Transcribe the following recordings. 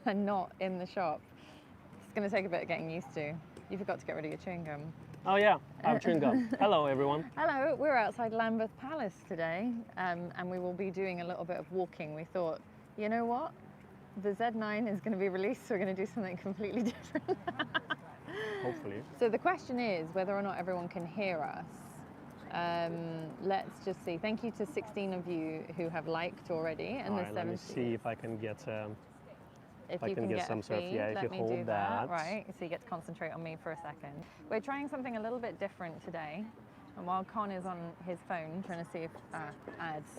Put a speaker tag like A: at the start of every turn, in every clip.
A: and not in the shop. It's going to take a bit of getting used to. You forgot to get rid of your chewing gum.
B: Oh yeah, I have chewing gum. Hello everyone.
A: Hello, we're outside Lambeth Palace today, and we will be doing a little bit of walking. We thought, you know what? The Z9 is going to be released, so we're going to do something completely different.
B: Hopefully.
A: So the question is whether or not everyone can hear us. Let's just see. Thank you to 16 of you who have liked already, and
B: All right, let me see if I can get.
A: If
B: I
A: you
B: can get
A: a
B: some sort of,
A: feed,
B: yeah, if
A: let
B: you
A: me
B: hold
A: do
B: that.
A: Right, so you get to concentrate on me for a second. We're trying something a little bit different today, and while Con is on his phone trying to see if ads,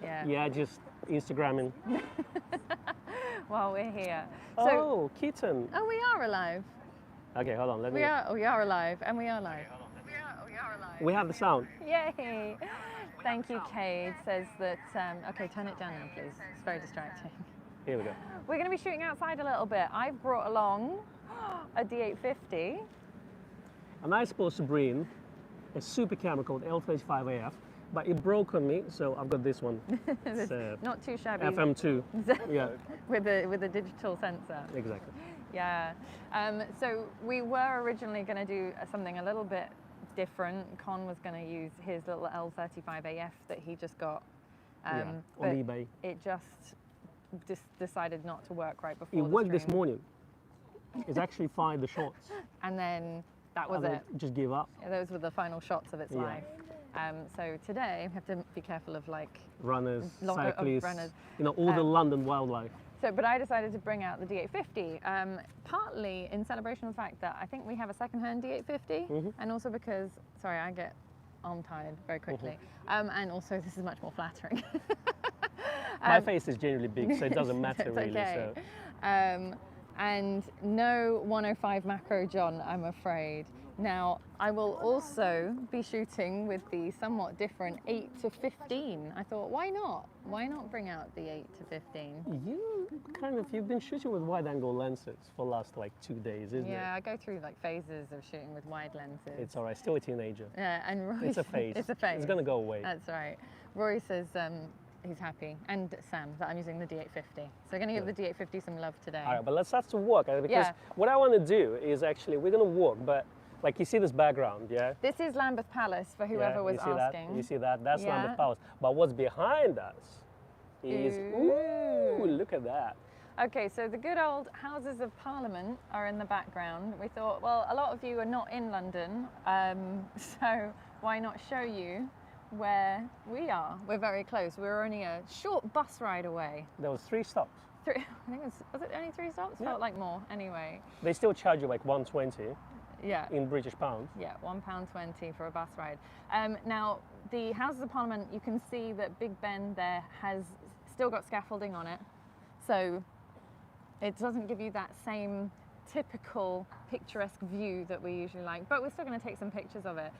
B: Yeah, just Instagramming.
A: while we're here.
B: Oh, kitten.
A: Oh, we are alive.
B: Okay, hold on.
A: We are alive, and we are live.
B: We have the sound.
A: Yay! Thank you, Cade. Says that. Okay, turn it down now, please. It's very distracting.
B: Here we go.
A: We're going to be shooting outside a little bit. I've brought along a D850.
B: And I supposed to bring a super camera called L35AF, but it broke on me, so I've got this one. It's,
A: not too shabby.
B: FM2. Yeah.
A: with a digital sensor.
B: Exactly.
A: Yeah. So we were originally going to do something a little bit different. Con was going to use his little L35AF that he just got.
B: On eBay.
A: It just decided not to work right before
B: It
A: the
B: worked this
A: stream.
B: morning. It's actually fired the shots.
A: And then that was
B: and
A: it.
B: Just give up.
A: Those were the final shots of its
B: Yeah.
A: life. So today we have to be careful of
B: Runners,
A: of
B: cyclists,
A: runners.
B: all the London wildlife.
A: But I decided to bring out the D850, partly in celebration of the fact that I think we have a second-hand D850, and also because, sorry, I get arm-tired very quickly, and also this is much more flattering.
B: My face is generally big, so it doesn't matter
A: it's
B: really.
A: Okay.
B: So.
A: And no 105 macro John, I'm afraid. Now, I will also be shooting with the somewhat different 8 to 15. I thought, why not? Why not bring out the 8 to 15?
B: You've been shooting with wide angle lenses for the last 2 days, isn't it?
A: Yeah, I go through phases of shooting with wide lenses.
B: It's all right, still a teenager.
A: Yeah, and Roy,
B: it's a phase.
A: It's a phase.
B: It's gonna go away.
A: That's right. Rory says he's happy, and Sam, that I'm using the D850. So we're going to give the D850 some love today.
B: All right, but let's start to walk, because what I want to do is actually, we're going to walk, but you see this background, yeah?
A: This is Lambeth Palace, for whoever was asking.
B: You see that? That's Lambeth Palace. But what's behind us is, ooh, look at that.
A: Okay, so the good old Houses of Parliament are in the background. We thought, well, a lot of you are not in London, so why not show you where we are? We're very close. We're only a short bus ride away.
B: There was 3 stops.
A: I think was it only 3 stops?
B: Yeah.
A: Felt like more. Anyway.
B: They still charge you £1.20.
A: Yeah.
B: In British pounds.
A: Yeah, £1.20 for a bus ride. Now, the Houses of Parliament, you can see that Big Ben there has still got scaffolding on it, so it doesn't give you that same typical picturesque view that we usually like, but we're still going to take some pictures of it.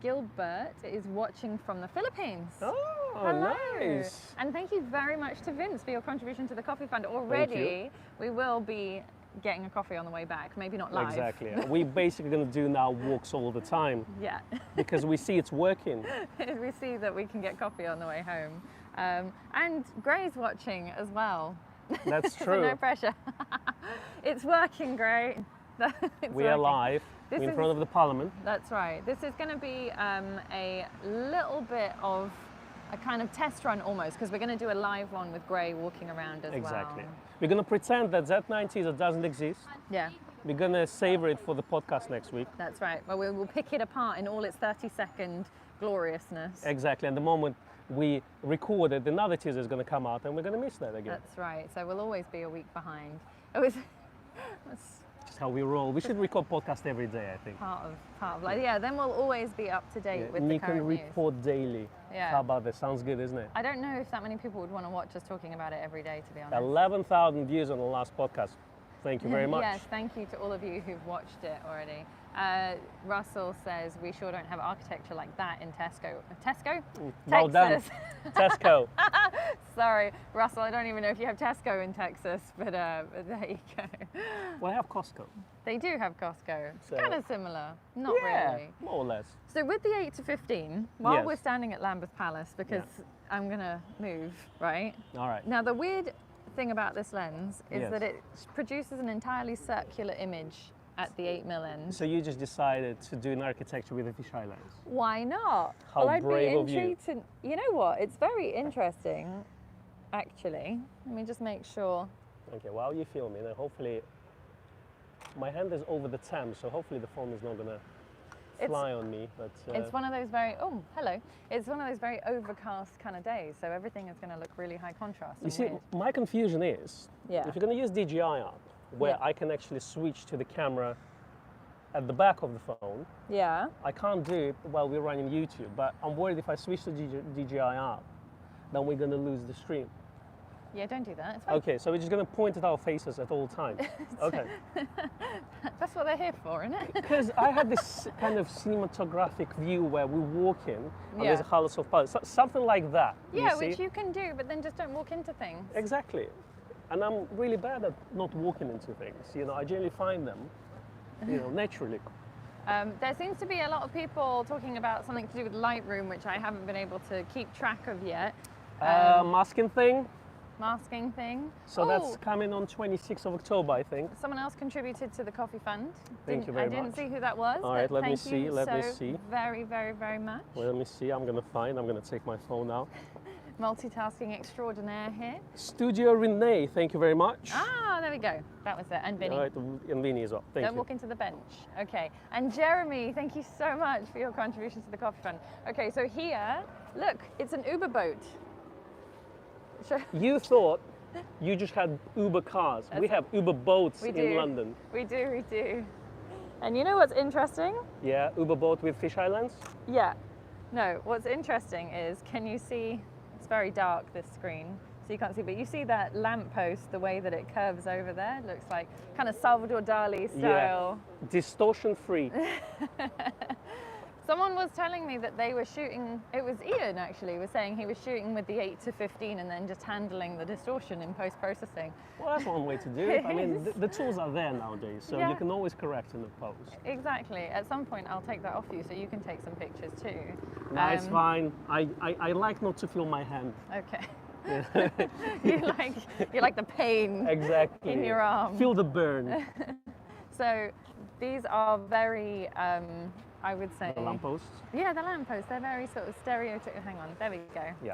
A: Gilbert is watching from the Philippines.
B: Oh,
A: hello.
B: Nice.
A: And thank you very much to Vince for your contribution to the coffee fund. Already, we will be getting a coffee on the way back, maybe not live.
B: Exactly. We're basically going to do now walks all the time.
A: Yeah.
B: Because we see it's working.
A: We see that we can get coffee on the way home. And Gray's watching as well.
B: That's true.
A: So no pressure. It's working, Gray.
B: We are live in front of the Parliament.
A: That's right. This is going to be a little bit of a kind of test run almost, because we're going to do a live one with Gray walking around as well.
B: Exactly. We're going to pretend that Z90 doesn't exist.
A: Yeah.
B: We're going to savor it for the podcast next week.
A: That's right. Well, we will pick it apart in all its 30-second gloriousness.
B: Exactly. And the moment we record it, another teaser is going to come out and we're going to miss that again.
A: That's right. So we'll always be a week behind. That's
B: just how we roll. We should record podcast every day, I think.
A: Part of life. Yeah, then we'll always be up to date with the current
B: news. You can report daily.
A: Yeah.
B: How about this? Sounds good, isn't it?
A: I don't know if that many people would want to watch us talking about it every day, to be honest.
B: 11,000 views on the last podcast. Thank you very much.
A: Yes, thank you to all of you who've watched it already. Russell says we sure don't have architecture like that in Tesco. Tesco?
B: Well
A: Texas.
B: Done. Tesco.
A: Sorry, Russell, I don't even know if you have Tesco in Texas, but there you go.
B: Well, I have Costco.
A: They do have Costco.
B: So,
A: kind of similar. Not really.
B: More or less.
A: So with the 8 to 15, while we're standing at Lambeth Palace, because I'm going to move, right?
B: All right.
A: Now the weird thing about this lens is
B: Yes.
A: that it produces an entirely circular image at the 8mm end.
B: So you just decided to do an architecture with a fisheye lens.
A: Why not?
B: How
A: well, I'd
B: brave
A: be
B: of you.
A: intrigued to. You know what? It's very interesting, actually. Let me just make sure.
B: Okay, while you're filming, and hopefully my hand is over the Thames, so hopefully the phone is not gonna fly on me. But
A: It's one of those very. Oh, hello. It's one of those very overcast kind of days, so everything is going to look really high contrast.
B: you
A: and
B: see,
A: weird.
B: my confusion is
A: Yeah.
B: if you're gonna use DJI app, where
A: Yeah.
B: I can actually switch to the camera at the back of the phone,
A: Yeah.
B: I can't do it while we're running YouTube. But I'm worried if I switch to DJI app, then we're gonna lose the stream.
A: Yeah, don't do that. It's fine.
B: Okay, so we're just gonna point at our faces at all times. Okay.
A: That's what they're here for, isn't it?
B: Because I had this kind of cinematographic view where we walk in and there's a
A: Yeah.
B: House of Palace, something like that.
A: Yeah,
B: you
A: which
B: see?
A: you can do, but then just don't walk into things.
B: Exactly. And I'm really bad at not walking into things. You know, I generally find them, you know, naturally.
A: There seems to be a lot of people talking about something to do with Lightroom, which I haven't been able to keep track of yet.
B: Masking thing.
A: Masking thing.
B: So that's coming on 26th of October, I think.
A: Someone else contributed to the coffee fund.
B: Thank you very
A: I didn't
B: much.
A: see who that was.
B: All right,
A: but
B: let me
A: thank you
B: see, let me
A: so
B: see.
A: Very, very, very much.
B: Well, let me see. I'm gonna take my phone out.
A: Multitasking extraordinaire here.
B: Studio Renee, thank you very much.
A: Ah, there we go. That was it. And Vinny.
B: All right, and Vinny as well. Thank
A: Don't
B: you.
A: walk into the bench. Okay. And Jeremy, thank you so much for your contribution to the coffee fund. Okay, so here, look, it's an Uber boat.
B: You thought you just had Uber cars. We have Uber boats
A: We
B: in
A: do.
B: London.
A: We do, we do. And you know what's interesting?
B: Yeah, Uber boat with fisheye lens.
A: Yeah. No, what's interesting is, can you see, it's very dark, this screen, so you can't see, but you see that lamppost, the way that it curves over there? It looks like kind of Salvador Dali style.
B: Yeah, distortion free.
A: Someone was telling me that they were shooting, it was Ian actually, was saying he was shooting with the 8-15 and then just handling the distortion in post-processing.
B: Well, that's one way to do it. I mean, the tools are there nowadays, so
A: Yeah.
B: you can always correct in the post.
A: Exactly. At some point I'll take that off you so you can take some pictures too.
B: No, it's fine. I like not to feel my hand.
A: Okay. you like the pain
B: Exactly.
A: in your arm.
B: Feel the burn.
A: So these are very, I would say.
B: The lampposts.
A: Yeah, the lampposts. They're very sort of stereotypical. Hang on, there we go.
B: Yeah.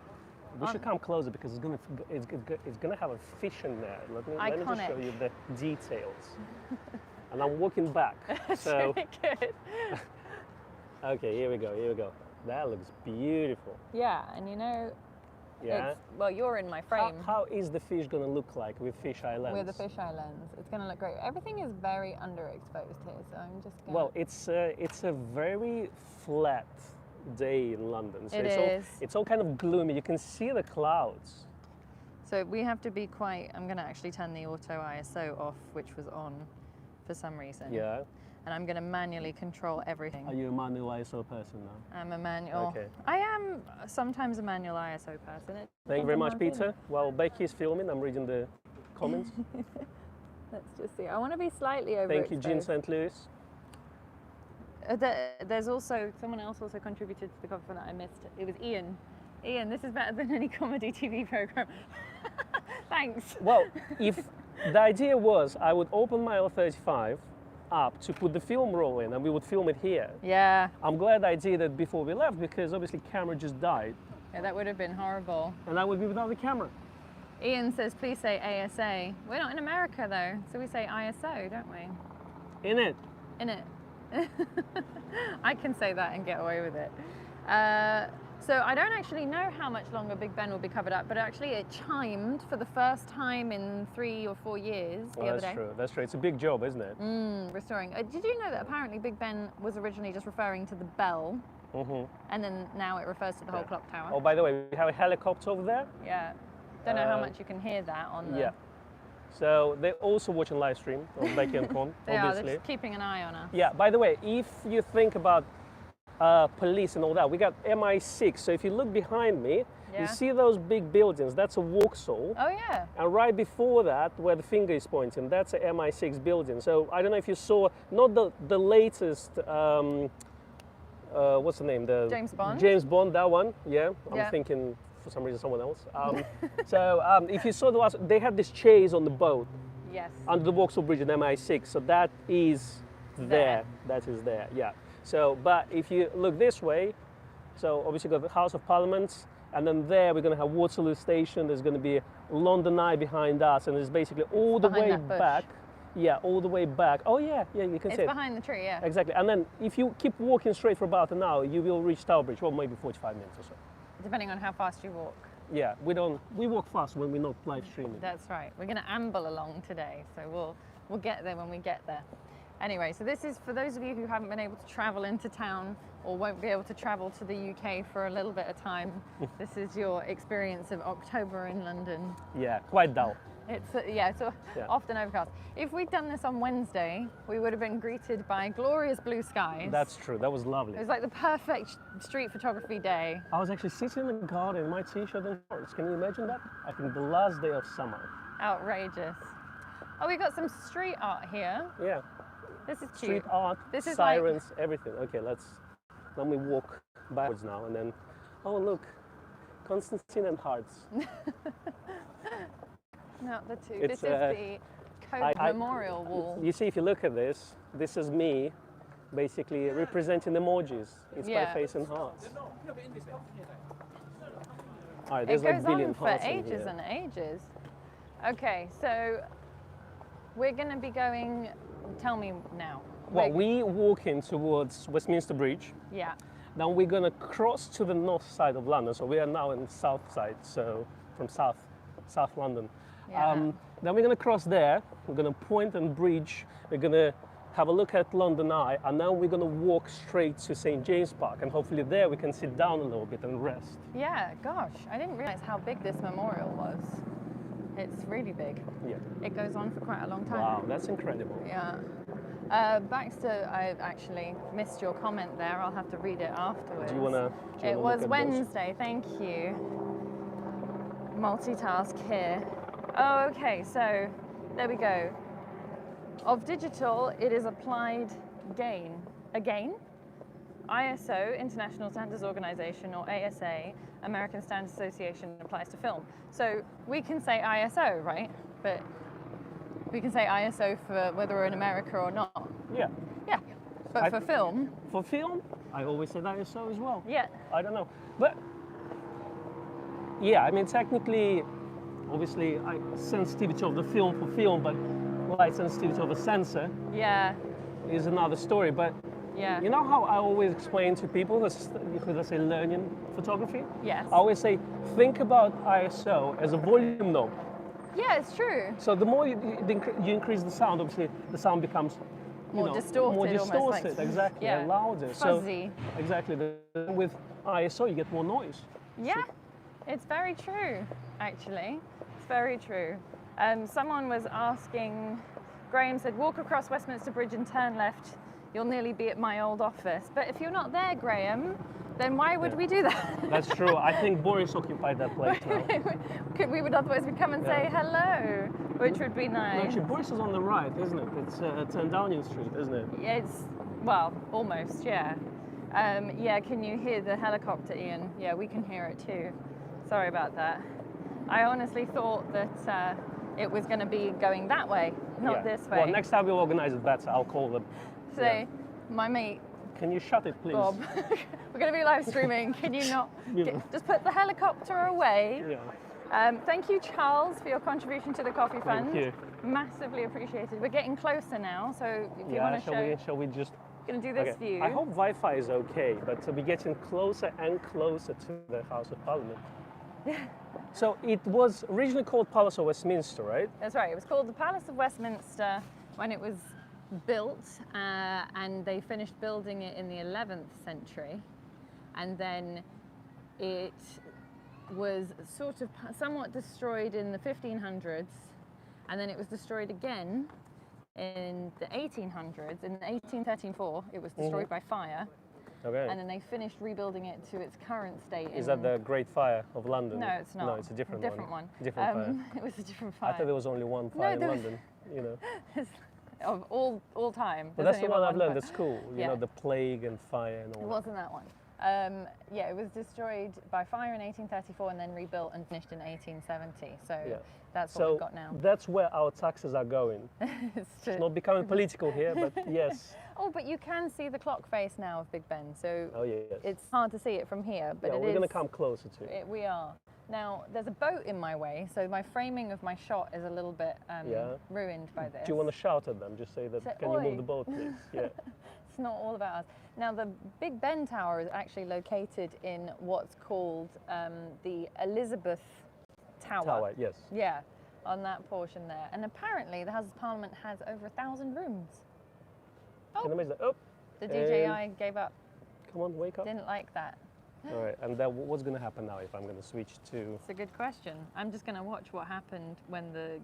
B: We should come closer because it's gonna have a fish in there. Let me just show
A: Iconic.
B: you the details. And I'm walking back. So
A: Really good.
B: okay, here we go. That looks beautiful.
A: Yeah, and you know,
B: Yeah.
A: well, you're in my frame.
B: How is the fish gonna look like with fisheye lens?
A: With the fisheye lens, it's going to look great. Everything is very underexposed here, so I'm just going.
B: Well, it's a very flat day in London. So
A: It
B: it's
A: is.
B: it's all kind of gloomy. You can see the clouds.
A: So we have to be quite. I'm going to actually turn the auto ISO off, which was on for some reason.
B: Yeah.
A: And I'm going to manually control everything.
B: Are you a manual ISO person now?
A: I'm a manual.
B: Okay.
A: I am sometimes a manual ISO person. It
B: Thank you very
A: depends on
B: much,
A: how I'm feeling.
B: Peter. While Becky is filming, I'm reading the comments.
A: Let's just see. I want to be slightly overexposed.
B: Thank you, Jean St. Louis.
A: There's also someone else also contributed to the cover that I missed. It was Ian. Ian, this is better than any comedy TV program. Thanks.
B: Well, if the idea was I would open my L35 up to put the film roll in and we would film it here.
A: Yeah.
B: I'm glad I did it before we left because obviously camera just died
A: Yeah, that would have been horrible.
B: and I would be without the camera.
A: Ian says, please say ASA. We're not in America though, so we say ISO, don't we?
B: In it.
A: In it. I can say that and get away with it. So I don't actually know how much longer Big Ben will be covered up, but actually it chimed for the first time in 3 or 4 years the other day.
B: That's true. It's a big job, isn't it?
A: Restoring. Did you know that apparently Big Ben was originally just referring to the bell, and then now it refers to the whole clock tower?
B: Oh, by the way, we have a helicopter over there.
A: Yeah. Don't know how much you can hear that on the...
B: Yeah. So they're also watching live stream on Becky and Con,
A: They are,
B: obviously.
A: they're just keeping an eye on us.
B: Yeah, by the way, if you think about police and all that, we got MI6. So if you look behind me,
A: Yeah.
B: you see those big buildings, that's a Vauxhall.
A: Oh yeah.
B: And right before that, where the finger is pointing, that's a MI6 building. So I don't know if you saw, not the latest, what's the name?
A: James Bond?
B: James Bond, that one, yeah. I'm
A: Yeah.
B: thinking for some reason someone else. If you saw the last, they had this chase on the boat
A: Yes.
B: under the Voxel Bridge in MI6. So that is there. That is there. Yeah. So, but if you look this way, so obviously you've got the House of Parliament, and then there we're going to have Waterloo Station. There's going to be London Eye behind us, and it's basically all the way back. Yeah, all the way back. Oh yeah, you can see it.
A: It's behind the tree, yeah.
B: Exactly. And then if you keep walking straight for about an hour, you will reach Tower Bridge, well, maybe 45 minutes or so.
A: Depending on how fast you walk.
B: Yeah, we walk fast when we're not live streaming.
A: That's right. We're going to amble along today, so we'll get there when we get there. Anyway, so this is for those of you who haven't been able to travel into town or won't be able to travel to the UK for a little bit of time. This is your experience of October in London.
B: Yeah, quite dull.
A: It's often overcast. If we'd done this on Wednesday, we would have been greeted by glorious blue skies.
B: That's true. That was lovely.
A: It was like the perfect street photography day.
B: I was actually sitting in the garden in my t-shirt and shorts. Can you imagine that? I think the last day of summer.
A: Outrageous. Oh, we got some street art here.
B: Yeah.
A: This is cute.
B: Street art,
A: this is
B: sirens, everything. Okay, let me walk backwards now and then. Oh look, Konstantin and hearts.
A: Not the two.
B: It's,
A: this is the Code Memorial Wall.
B: You see, if you look at this is me basically representing emojis. It's my face and hearts. All right, there's
A: it goes
B: like billion
A: on for
B: hearts
A: ages and ages. Okay, so we're going to be going, tell me now.
B: Well, we're walking towards Westminster Bridge.
A: Yeah.
B: Then we're going to cross to the north side of London. So we are now in the south side, so from South London.
A: Yeah.
B: Then we're going to cross there. We're going to point and bridge. We're going to have a look at London Eye, and now we're going to walk straight to St. James Park, and hopefully there we can sit down a little bit and rest.
A: Yeah, gosh, I didn't realize how big this memorial was. It's really big.
B: Yeah.
A: It goes on for quite a long time.
B: Wow, that's incredible.
A: Yeah. Baxter, I actually missed your comment there. I'll have to read it afterwards.
B: Do you want to?
A: It was Wednesday, thank you. Multitask here. Oh, okay, so there we go. Of digital, it is applied gain. Again? ISO, International Standards Organization, or ASA, American Standards Association, applies to film. So we can say ISO, right? But we can say ISO for whether we're in America or not.
B: Yeah.
A: Yeah. But for film?
B: For film, I always said ISO as well.
A: Yeah.
B: I don't know. But yeah, I mean, technically, obviously, sensitivity of the film for film, but light sensitivity of a sensor is another story. But you know how I always explain to people who let's say learning photography?
A: Yes.
B: I always say, think about ISO as a volume knob.
A: Yeah, it's true.
B: So the more you increase the sound, obviously the sound becomes
A: more distorted. More
B: distorted, like, exactly, and louder.
A: Fuzzy.
B: So exactly. With ISO, you get more noise.
A: Yeah, it's very true, actually. It's very true. Someone was asking, Graham said, walk across Westminster Bridge and turn left. You'll nearly be at my old office. But if you're not there, Graham, then why would we do that?
B: That's true. I think Boris occupied that place now.
A: We would otherwise come and say hello, which would be nice.
B: No, actually, Boris is on the right, isn't it? It's Downing Street, isn't it?
A: It's, well, almost, yeah. Yeah, can you hear the helicopter, Ian? Yeah, we can hear it too. Sorry about that. I honestly thought that it was going to be going that way, not this way.
B: Well, next time we'll organize it better. I'll call them.
A: So, my mate.
B: Can you shut it, please?
A: Bob, we're going to be live streaming. Can you not just put the helicopter away?
B: Yeah.
A: Thank you, Charles, for your contribution to the coffee fund.
B: Thank you.
A: Massively appreciated. We're getting closer now, so if you want to show.
B: Shall we just?
A: Going to do this view.
B: I hope Wi-Fi is okay, but we're getting closer and closer to the House of Parliament. So it was originally called Palace of Westminster, right?
A: That's right. It was called the Palace of Westminster when it was built, and they finished building it in the 11th century, and then it was sort of somewhat destroyed in the 1500s, and then it was destroyed again in the 1800s. In 1834, it was destroyed by fire.
B: Okay.
A: And then they finished rebuilding it to its current state.
B: Is that the Great Fire of London?
A: No, it's not.
B: No, it's a different
A: one.
B: Different fire.
A: It was a different fire.
B: I thought there was only one fire in London, you know.
A: Of all time.
B: But that's the one I've learned at school, you know, the plague and fire and all
A: It wasn't that one. Yeah, it was destroyed by fire in 1834 and then rebuilt and finished in 1870. So that's what we've got now.
B: That's where our taxes are going.
A: It's true.
B: It's not becoming political here, but yes.
A: Oh, but you can see the clock face now of Big Ben, so
B: Yes.
A: it's hard to see it from here. But
B: we're going to come closer to it.
A: We are. Now, there's a boat in my way, so my framing of my shot is a little bit ruined by this.
B: Do you want to shout at them? Just say that, can you move the boat, please? Yeah.
A: It's not all about us. Now, the Big Ben Tower is actually located in what's called the Elizabeth Tower.
B: Yes.
A: Yeah, on that portion there. And apparently, the House of Parliament has over 1,000 rooms.
B: Can you imagine that? Oh,
A: the DJI gave up.
B: Come on, wake up.
A: Didn't like that.
B: All right, and then what's going to happen now if I'm going to switch to...
A: It's a good question. I'm just going to watch what happened when the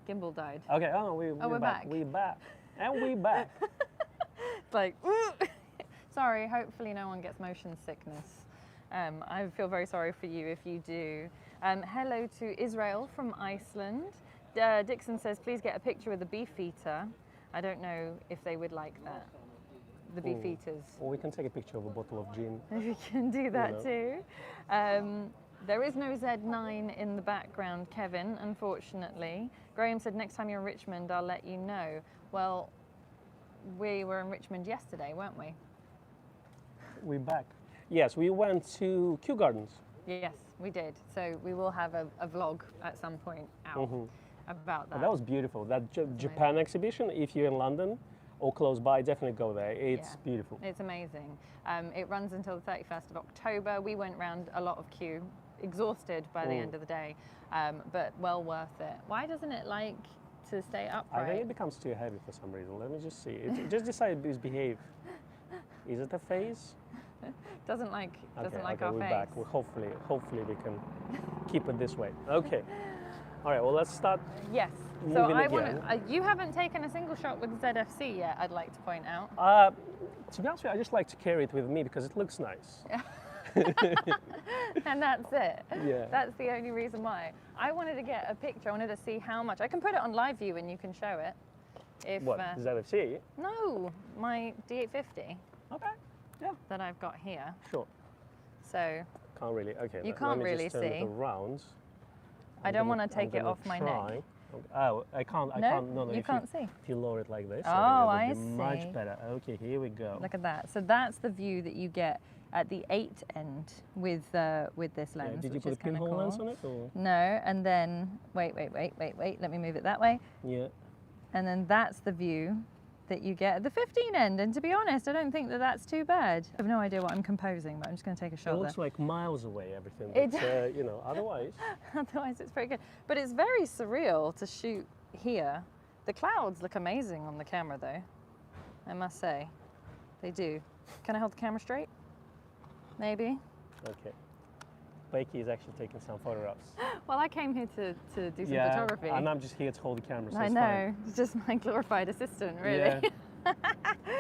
A: gimbal died.
B: Okay, we're back. We're back. And we're back.
A: It's like, sorry, hopefully no one gets motion sickness. I feel very sorry for you if you do. Hello to Israel from Iceland. Dixon says, please get a picture with the beefeater. I don't know if they would like that, the beefeaters.
B: Or we can take a picture of a bottle of gin.
A: We can do that too. There is no Z9 in the background, Kevin, unfortunately. Graham said, next time you're in Richmond, I'll let you know. Well, we were in Richmond yesterday, weren't we?
B: We're back. Yes, we went to Kew Gardens.
A: Yes, we did. So we will have a vlog at some point out about that.
B: Oh, that was beautiful. That Japan exhibition, if you're in London or close by, definitely go there. It's beautiful.
A: It's amazing. It runs until the 31st of October. We went round a lot of Kew, exhausted by the end of the day, but well worth it. Why doesn't it like to stay upright?
B: I think it becomes too heavy for some reason. Let me just see. It just decided to behave. Is it a phase?
A: Doesn't like our
B: we're
A: face.
B: back. Well, hopefully we can keep it this way. Okay. All right. Well, let's start.
A: Yes. So I want to. You haven't taken a single shot with the ZFC yet. I'd like to point out.
B: To be honest with you, I just like to carry it with me because it looks nice.
A: And that's it.
B: Yeah.
A: That's the only reason why. I wanted to get a picture. I wanted to see how much. I can put it on live view and you can show it. If,
B: what, ZFC?
A: No, my D850.
B: Okay. Yeah.
A: That I've got here.
B: Sure.
A: So.
B: Can't really. Okay.
A: You can't really
B: just turn
A: see.
B: It around.
A: I don't want to take it off my neck.
B: Oh, I can't. No,
A: you can't see.
B: If you lower it like this,
A: I
B: see. Much better. Okay, here we go.
A: Look at that. So that's the view that you get at the 8 end with this lens.
B: Yeah, did you put a pinhole lens on it? Or?
A: No, and then wait. Let me move it that way.
B: Yeah.
A: And then that's the view that you get at the 15 end. And to be honest, I don't think that that's too bad. I have no idea what I'm composing, but I'm just going to take a shot.
B: It looks like miles away, everything. But, otherwise.
A: Otherwise, it's pretty good. But it's very surreal to shoot here. The clouds look amazing on the camera, though. I must say, they do. Can I hold the camera straight? Maybe.
B: Okay. Becky is actually taking some photographs.
A: Well, I came here to do some photography.
B: And I'm just here to hold the camera. So
A: I know.
B: fine.
A: It's just my glorified assistant, really.
B: Yeah.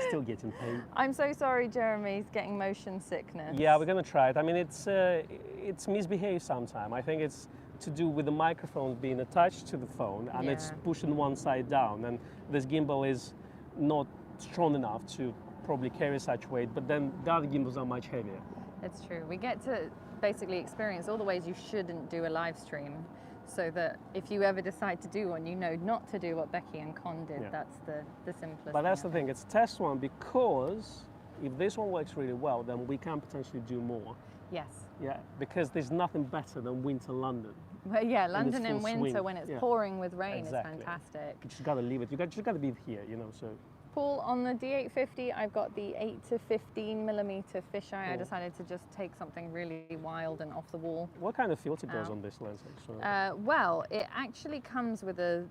B: Still getting paid.
A: I'm so sorry, Jeremy's getting motion sickness.
B: Yeah, we're gonna try it. I mean, it's misbehaved sometime. I think it's to do with the microphone being attached to the phone, and it's pushing one side down, and this gimbal is not strong enough to probably carry such weight. But then the other gimbals are much heavier.
A: It's true. We get to basically experience all the ways you shouldn't do a live stream, so that if you ever decide to do one, you know not to do what Becky and Con did.
B: Yeah.
A: That's the simplest.
B: But that's the thing, it's test one, because if this one works really well, then we can potentially do more.
A: Yes.
B: Yeah, because there's nothing better than winter London.
A: Well, yeah, London in winter
B: swing.
A: when it's pouring with rain is fantastic.
B: You just gotta leave it. You just gotta be here, so.
A: Paul, on the D850, I've got the 8 to 15 millimeter fisheye.
B: Cool.
A: I decided to just take something really wild and off the wall.
B: What kind of filter goes on this lens, actually?
A: Well, it actually comes with a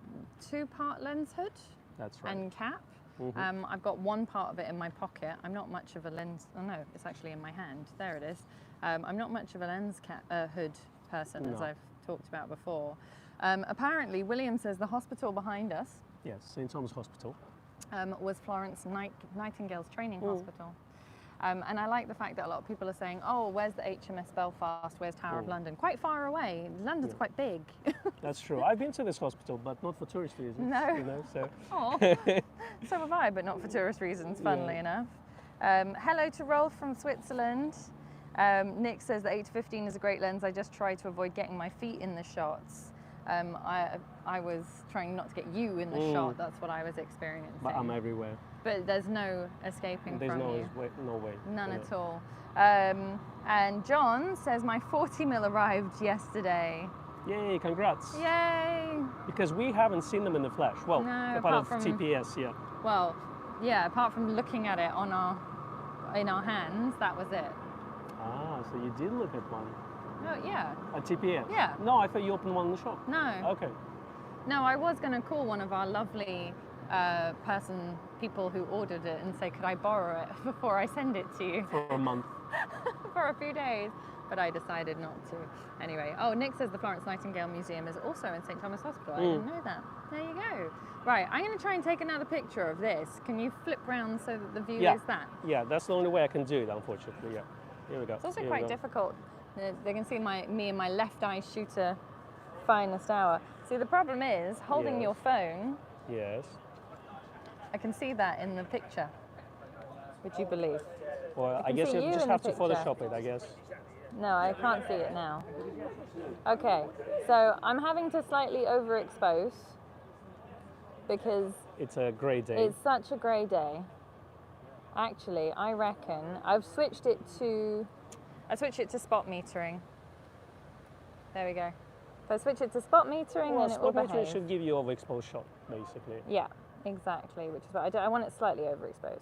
A: 2-part lens hood.
B: That's right.
A: And cap. Mm-hmm. I've got one part of it in my pocket. I'm not much of a lens. Oh no, it's actually in my hand. There it is. I'm not much of a lens hood person, as I've talked about before. Apparently, William says the hospital behind us.
B: Yes, St Thomas Hospital.
A: Was Florence Nightingale's training hospital. And I like the fact that a lot of people are saying, oh, where's the HMS Belfast, where's Tower of London? Quite far away. London's quite big.
B: That's true. I've been to this hospital, but not for tourist reasons.
A: No.
B: So.
A: Oh, so have I, but not for tourist reasons, funnily enough. Hello to Rolf from Switzerland. Nick says the 8-15 is a great lens. I just try to avoid getting my feet in the shots. I was trying not to get you in the shot. That's what I was experiencing.
B: But I'm everywhere.
A: But there's no escaping from you.
B: No way.
A: None at all. And John says my 40mm arrived yesterday.
B: Yay, congrats.
A: Yay.
B: Because we haven't seen them in the flesh. Well,
A: no,
B: apart from TPS, yeah.
A: Well, yeah, apart from looking at it in our hands, that was it.
B: Ah, so you did look at one.
A: Oh, yeah.
B: At TPS?
A: Yeah.
B: No, I thought you opened one in the shop.
A: No.
B: Okay.
A: No, I was going to call one of our lovely people who ordered it and say, could I borrow it before I send it to you?
B: For a month.
A: For a few days. But I decided not to. Anyway, Nick says the Florence Nightingale Museum is also in St Thomas Hospital. I didn't know that. There you go. Right, I'm going to try and take another picture of this. Can you flip round so that the view is that?
B: Yeah, that's the only way I can do it, unfortunately. Yeah. Here we go.
A: It's also quite difficult. They can see me and my left eye shooter finest hour. See, the problem is holding your phone.
B: Yes.
A: I can see that in the picture. Would you believe?
B: Well, I guess you just have to Photoshop it, I guess.
A: No, I can't see it now. Okay, so I'm having to slightly overexpose because
B: it's a grey day.
A: It's such a grey day. Actually, I reckon I've switched it to spot metering. There we go. If I switch it to spot metering, then it will behave.
B: Spot metering should give you overexposed shot, basically.
A: Yeah, exactly. Which is what I want it slightly overexposed.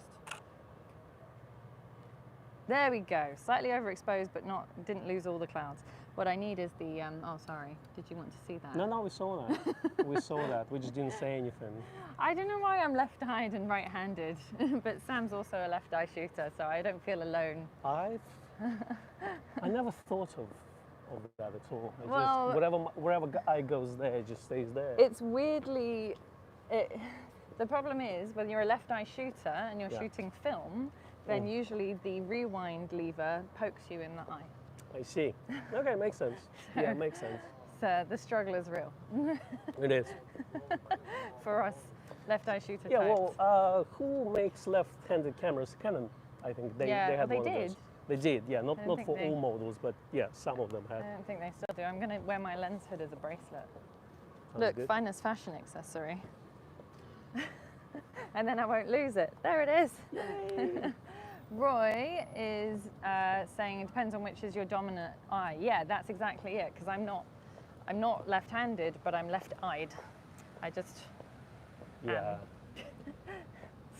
A: There we go. Slightly overexposed, but didn't lose all the clouds. What I need is the, oh, sorry. Did you want to see that?
B: No, we saw that. We saw that. We just didn't say anything.
A: I don't know why I'm left-eyed and right-handed, but Sam's also a left-eye shooter, so I don't feel alone.
B: I never thought of that at all.
A: Well,
B: just, wherever eye goes there, it just stays there.
A: It's weirdly, the problem is when you're a left-eye shooter and you're shooting film, then usually the rewind lever pokes you in the eye.
B: I see. Okay, makes sense. Yeah, makes sense.
A: So the struggle is real.
B: It is.
A: For us left-eye shooter
B: Yeah,
A: types.
B: well, who makes left-handed cameras? Canon, I think. They had one of those. They did, yeah. Not for all models, but yeah, some of them had.
A: I don't think they still do. I'm going to wear my lens hood as a bracelet.
B: Look,
A: finest fashion accessory. And then I won't lose it. There it is.
B: Yay.
A: Roy is saying it depends on which is your dominant eye. Yeah, that's exactly it. Because I'm not left-handed, but I'm left-eyed. I just
B: am.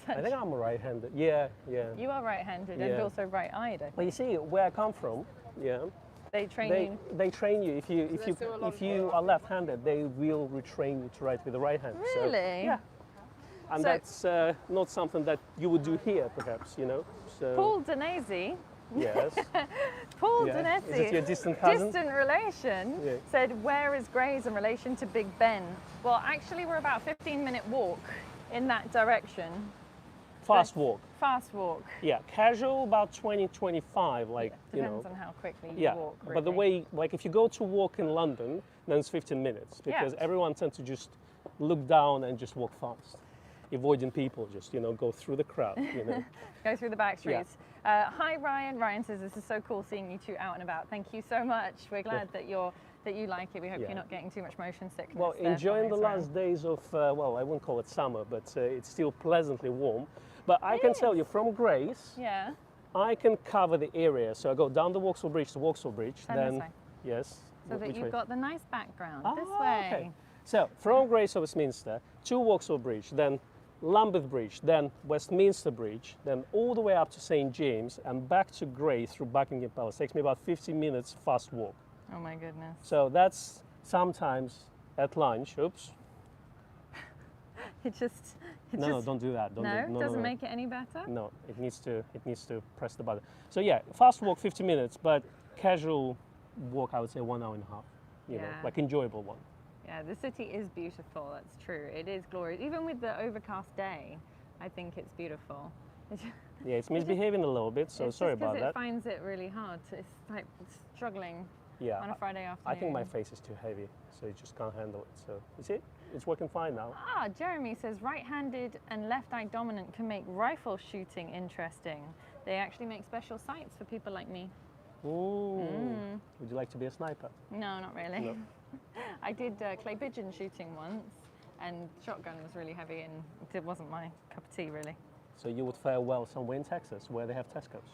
B: I think I'm right-handed. Yeah.
A: You are right-handed and also right-eyed.
B: Well, you see, where I come from,
A: they train you.
B: They train you. If you are left-handed, they will retrain you to write with the right hand.
A: Really?
B: So, yeah. And that's not something that you would do here, perhaps, So,
A: Paul Danesi.
B: Yes.
A: Paul Danesi.
B: Is it your distant cousin?
A: Distant relation. Yeah. Said, where is Grays in relation to Big Ben? Well, actually, we're about a 15-minute walk in that direction.
B: Fast walk.
A: Fast walk.
B: Yeah, casual about 20, 25,
A: Depends on how quickly you walk. Really.
B: But the way, if you go to walk in London, then it's 15 minutes because everyone tends to just look down and just walk fast. Avoiding people, just go through the crowd.
A: Go through the back streets. Yeah. Hi Ryan. Ryan says this is so cool seeing you two out and about. Thank you so much. We're glad that you like it. We hope you're not getting too much motion sickness.
B: Well, enjoying the last days of I wouldn't call it summer, but it's still pleasantly warm. But I can tell you from Grace, I can cover the area. So I go down the Voxel Bridge to Voxel Bridge, then yes.
A: So that you've got the nice background this way.
B: Okay. So from Grace to Westminster to Voxel Bridge, then Lambeth Bridge, then Westminster Bridge, then all the way up to St James and back to Grace through Buckingham Palace. Takes me about 15 minutes fast walk.
A: Oh my goodness.
B: So that's sometimes at lunch. Oops. No, don't do that.
A: Doesn't make it any better?
B: No, it needs to press the button. So yeah, fast walk 50 minutes, but casual walk I would say 1 hour and a half. You know, like enjoyable one.
A: Yeah, the city is beautiful, that's true. It is glorious. Even with the overcast day, I think it's beautiful.
B: Yeah, it's misbehaving a little bit, so sorry about that.
A: It finds it really hard. It's like struggling on a Friday afternoon.
B: I think my face is too heavy, so you just can't handle it. So, you see? it's working fine now.
A: Ah, Jeremy says right-handed and left-eye dominant can make rifle shooting interesting. They actually make special sights for people like me.
B: Ooh. Would you like to be a sniper?
A: No, not really.
B: No.
A: I did clay pigeon shooting once, and shotgun was really heavy, and it wasn't my cup of tea, really.
B: So you would fare well somewhere in Texas where they have Tesco's.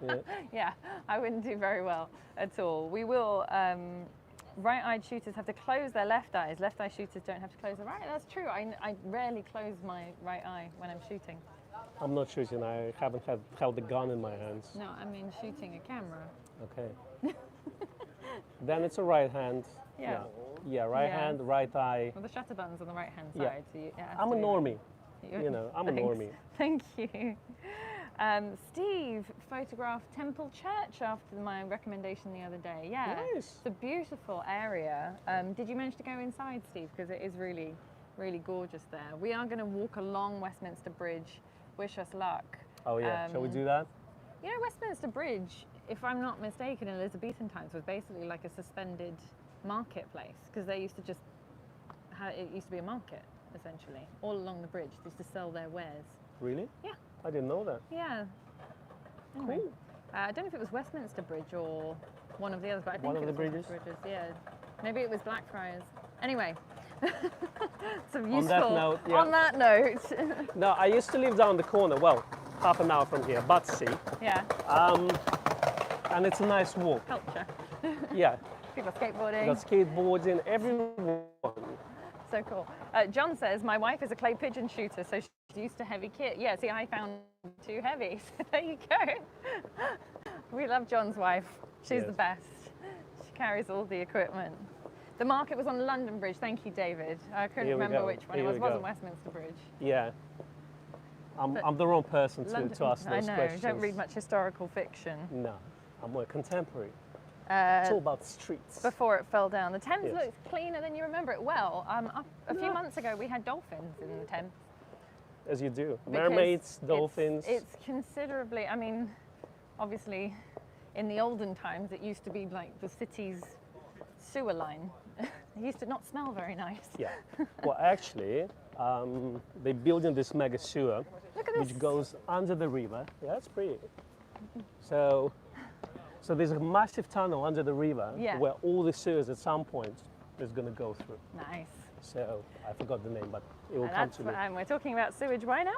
B: Yeah.
A: Yeah, I wouldn't do very well at all. We will, right-eyed shooters have to close their left eyes. Left-eye shooters don't have to close their right. That's true. I rarely close my right eye when I'm shooting.
B: I'm not shooting. I haven't held the gun in my hands.
A: No, I mean shooting a camera.
B: Okay. Then it's a right hand.
A: Yeah.
B: Yeah, right
A: Yeah.
B: hand, right eye.
A: Well, the shutter button's on the right-hand
B: Yeah.
A: side. So it has
B: I'm
A: to
B: a
A: be
B: normie.
A: right.
B: You know, I'm a
A: Thanks.
B: normie.
A: Thank you. Steve photographed Temple Church after my recommendation the other day. Yeah,
B: Nice.
A: it's a beautiful area. Did you manage to go inside, Steve? Because it is really, really gorgeous there. We are going to walk along Westminster Bridge. Wish us luck.
B: Oh yeah. Shall we do that?
A: You know, Westminster Bridge, if I'm not mistaken, in Elizabethan times was basically like a suspended marketplace, because they used to just it used to be a market essentially all along the bridge. They used to sell their wares.
B: Really?
A: Yeah.
B: I didn't know that.
A: Yeah. Anyway,
B: Cool.
A: I don't know if it was Westminster Bridge or one of the others, but I think
B: One of
A: it
B: the
A: was one
B: bridges?
A: of the bridges. Yeah. Maybe it was Blackfriars. Anyway. Some
B: On that
A: useful.
B: note, yeah.
A: On that note.
B: No, I used to live down the corner. Well, half an hour from here, Battersea.
A: Yeah.
B: And it's a nice walk.
A: Culture.
B: Yeah.
A: People skateboarding.
B: Got skateboarding, everyone.
A: So cool. John says, my wife is a clay pigeon shooter, so she's used to heavy kit. Yeah, see, I found too heavy, so there you go. We love John's wife. She's
B: Yes.
A: the best. She carries all the equipment. The market was on London Bridge. Thank you, David. I couldn't
B: Here we
A: remember
B: go.
A: which one
B: Here
A: it was.
B: we
A: It wasn't
B: go.
A: Westminster Bridge.
B: Yeah. I'm the wrong person to ask
A: I
B: those
A: know,
B: questions.
A: don't read much historical fiction.
B: No, I'm more contemporary. It's all about streets.
A: Before it fell down. The Thames
B: Yes.
A: looks cleaner than you remember it well. A few months ago, we had dolphins in the Thames.
B: As you do.
A: Because
B: Mermaids, dolphins.
A: It's considerably, I mean, obviously, in the olden times, it used to be like the city's sewer line. It used to not smell very nice.
B: Yeah. Well, actually, they're building this mega sewer,
A: Look at this.
B: which goes under the river. Yeah, that's pretty. So there's a massive tunnel under the river
A: Yeah.
B: where all the sewers at some point is going to go through.
A: Nice.
B: So I forgot the name, but it will
A: And
B: come
A: that's
B: to me.
A: and we're talking about sewage. Why now?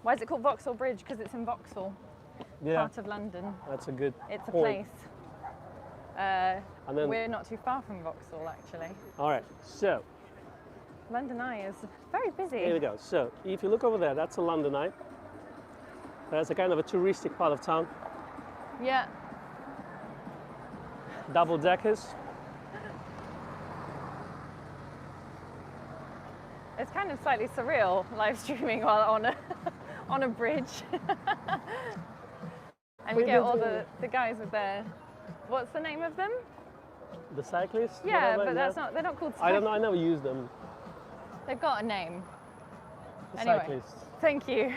A: Why is it called Voxel Bridge? Because it's in Vauxhall,
B: Yeah,
A: part of London.
B: that's a good
A: It's a
B: point.
A: place.
B: And then,
A: We're not too far from Vauxhall, actually.
B: all right, so
A: London Eye is very busy.
B: here we go. So if you look over there, that's a London Eye. That's a kind of a touristic part of town.
A: Yeah.
B: Double deckers.
A: It's kind of slightly surreal live streaming while on a on a bridge. And we
B: We've
A: get
B: been
A: all
B: doing
A: the guys with their, what's the name of them?
B: The cyclists.
A: Yeah,
B: whatever,
A: but that's not, they're not called
B: I don't know. I never used them.
A: They've got a name.
B: The
A: Anyway.
B: cyclists.
A: Thank you.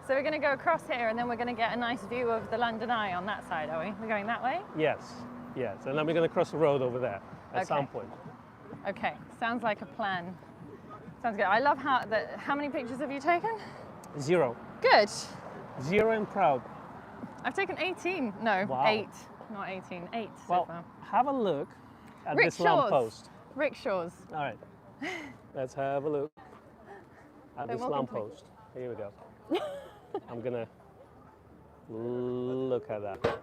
A: So we're going to go across here and then we're going to get a nice view of the London Eye on that side, are we? We're going that way?
B: Yes, yes. And then we're going to cross the road over there at some
A: Okay.
B: point.
A: Okay, sounds like a plan. Sounds good. I love how many pictures have you taken?
B: 0.
A: Good.
B: 0 and proud.
A: I've taken 18. No,
B: Wow.
A: 8. Not 18. 8 so
B: Well,
A: far.
B: have a look at this
A: Rickshaws.
B: lamppost.
A: Rickshaws.
B: All right. Let's have a look at
A: They're
B: this
A: welcome to-
B: lamppost. Here we go. I'm gonna look at that.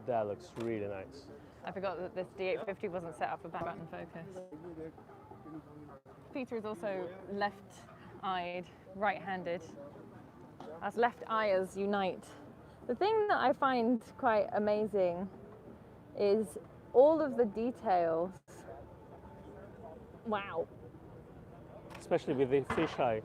B: That looks really nice.
A: I forgot that this D850 wasn't set up for back button focus. Peter is also left-eyed, right-handed. As left-eyers unite. The thing that I find quite amazing is all of the details. Wow.
B: Especially with the fisheye.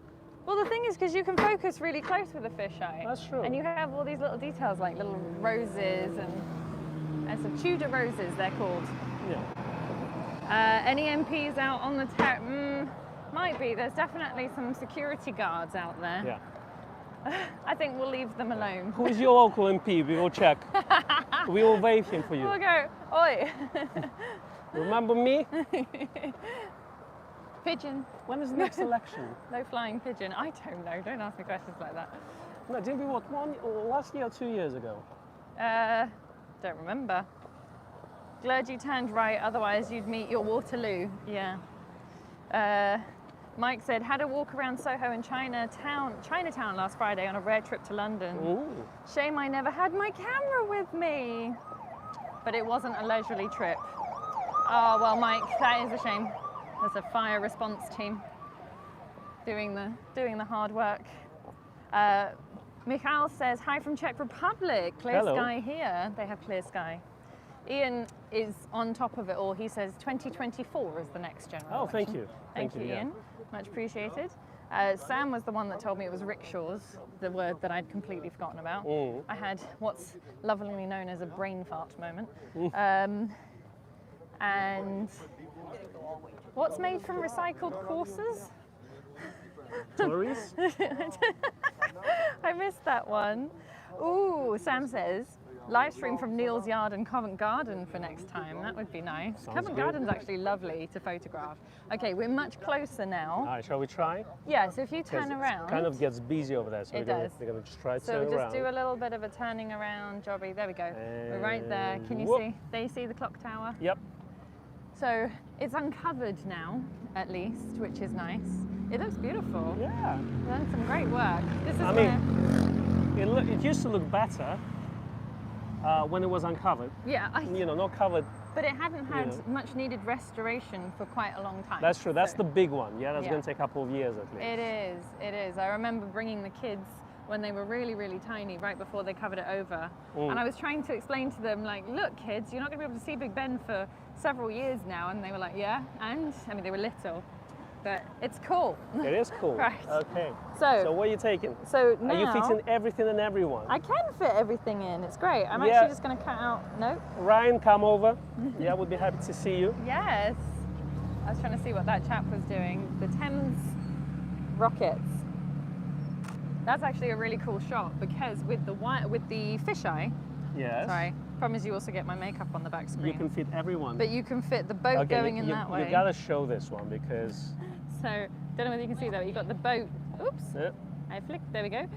A: Well, the thing is, because you can focus really close with a fisheye.
B: That's true.
A: And you have all these little details, like little roses and some Tudor roses, they're called.
B: Yeah.
A: Any MPs out on the terrace? Might be. There's definitely some security guards out there.
B: Yeah.
A: I think we'll leave them alone.
B: Who is your local MP? We will check. We will wave him for you.
A: We'll go, oi!
B: Remember me?
A: Pigeon.
B: When is the next election?
A: No flying pigeon. I don't know. Don't ask me questions like that.
B: No, didn't we what, last year or 2 years ago?
A: Don't remember. Glad you turned right, otherwise you'd meet your Waterloo. Yeah. Mike said, had a walk around Soho and Chinatown last Friday on a rare trip to London.
B: Ooh.
A: Shame I never had my camera with me. But it wasn't a leisurely trip. Oh, well, Mike, that is a shame. There's a fire response team doing the hard work. Michal says, hi from Czech Republic. Clear
B: Hello.
A: sky here. They have clear sky. Ian is on top of it all. He says 2024 is the next general
B: Oh, thank
A: election.
B: you.
A: Thank you, Ian. Much appreciated. Sam was the one that told me it was rickshaws, the word that I'd completely forgotten about. I had what's lovingly known as a brain fart moment. And what's made from recycled courses?
B: Tories?
A: I missed that one. Ooh, Sam says, live stream from Neil's Yard and Covent Garden for next time. That would be nice. Covent Garden's actually lovely to photograph. Okay, we're much closer now.
B: All right, shall we try?
A: Yeah, so if you turn around.
B: It kind of gets busy over there, so
A: It
B: we're
A: does.
B: going to just try to
A: So
B: turn
A: we'll
B: around.
A: just do a little bit of a turning around jobby. There we go. We're right there. Can you
B: whoop.
A: see? There you see the clock tower?
B: Yep.
A: So it's uncovered now, at least, which is nice. It looks beautiful.
B: Yeah.
A: We've done some great work. This is
B: I mean, it used to look better when it was uncovered.
A: yeah,
B: You know, not covered.
A: but it hadn't had
B: know.
A: much needed restoration for quite a long time.
B: That's true. That's
A: So
B: the big one. Yeah, that's
A: Yeah.
B: going to take a couple of years at least.
A: It is, it is. I remember bringing the kids when they were really, really tiny, right before they covered it over. And I was trying to explain to them, like, look, kids, you're not going to be able to see Big Ben for several years now. And they were like, yeah, and? I mean, they were little, but it's cool.
B: It is cool.
A: Right.
B: Okay.
A: So
B: So what are you taking?
A: So now,
B: Are you fitting everything and everyone?
A: I can fit everything in. It's great. I'm
B: Yeah.
A: actually just going to cut out. No.
B: Ryan, come over. Yeah, we'd be happy to see you.
A: Yes. I was trying to see what that chap was doing. The Thames rockets. That's actually a really cool shot because with the fisheye.
B: Yes.
A: Sorry. Promise you also get my makeup on the back screen.
B: You can fit everyone.
A: But you can fit the boat going in that way.
B: You gotta show this one because.
A: So don't know whether you can see that. But you've got the boat. Oops.
B: Yeah.
A: I flicked. There we go.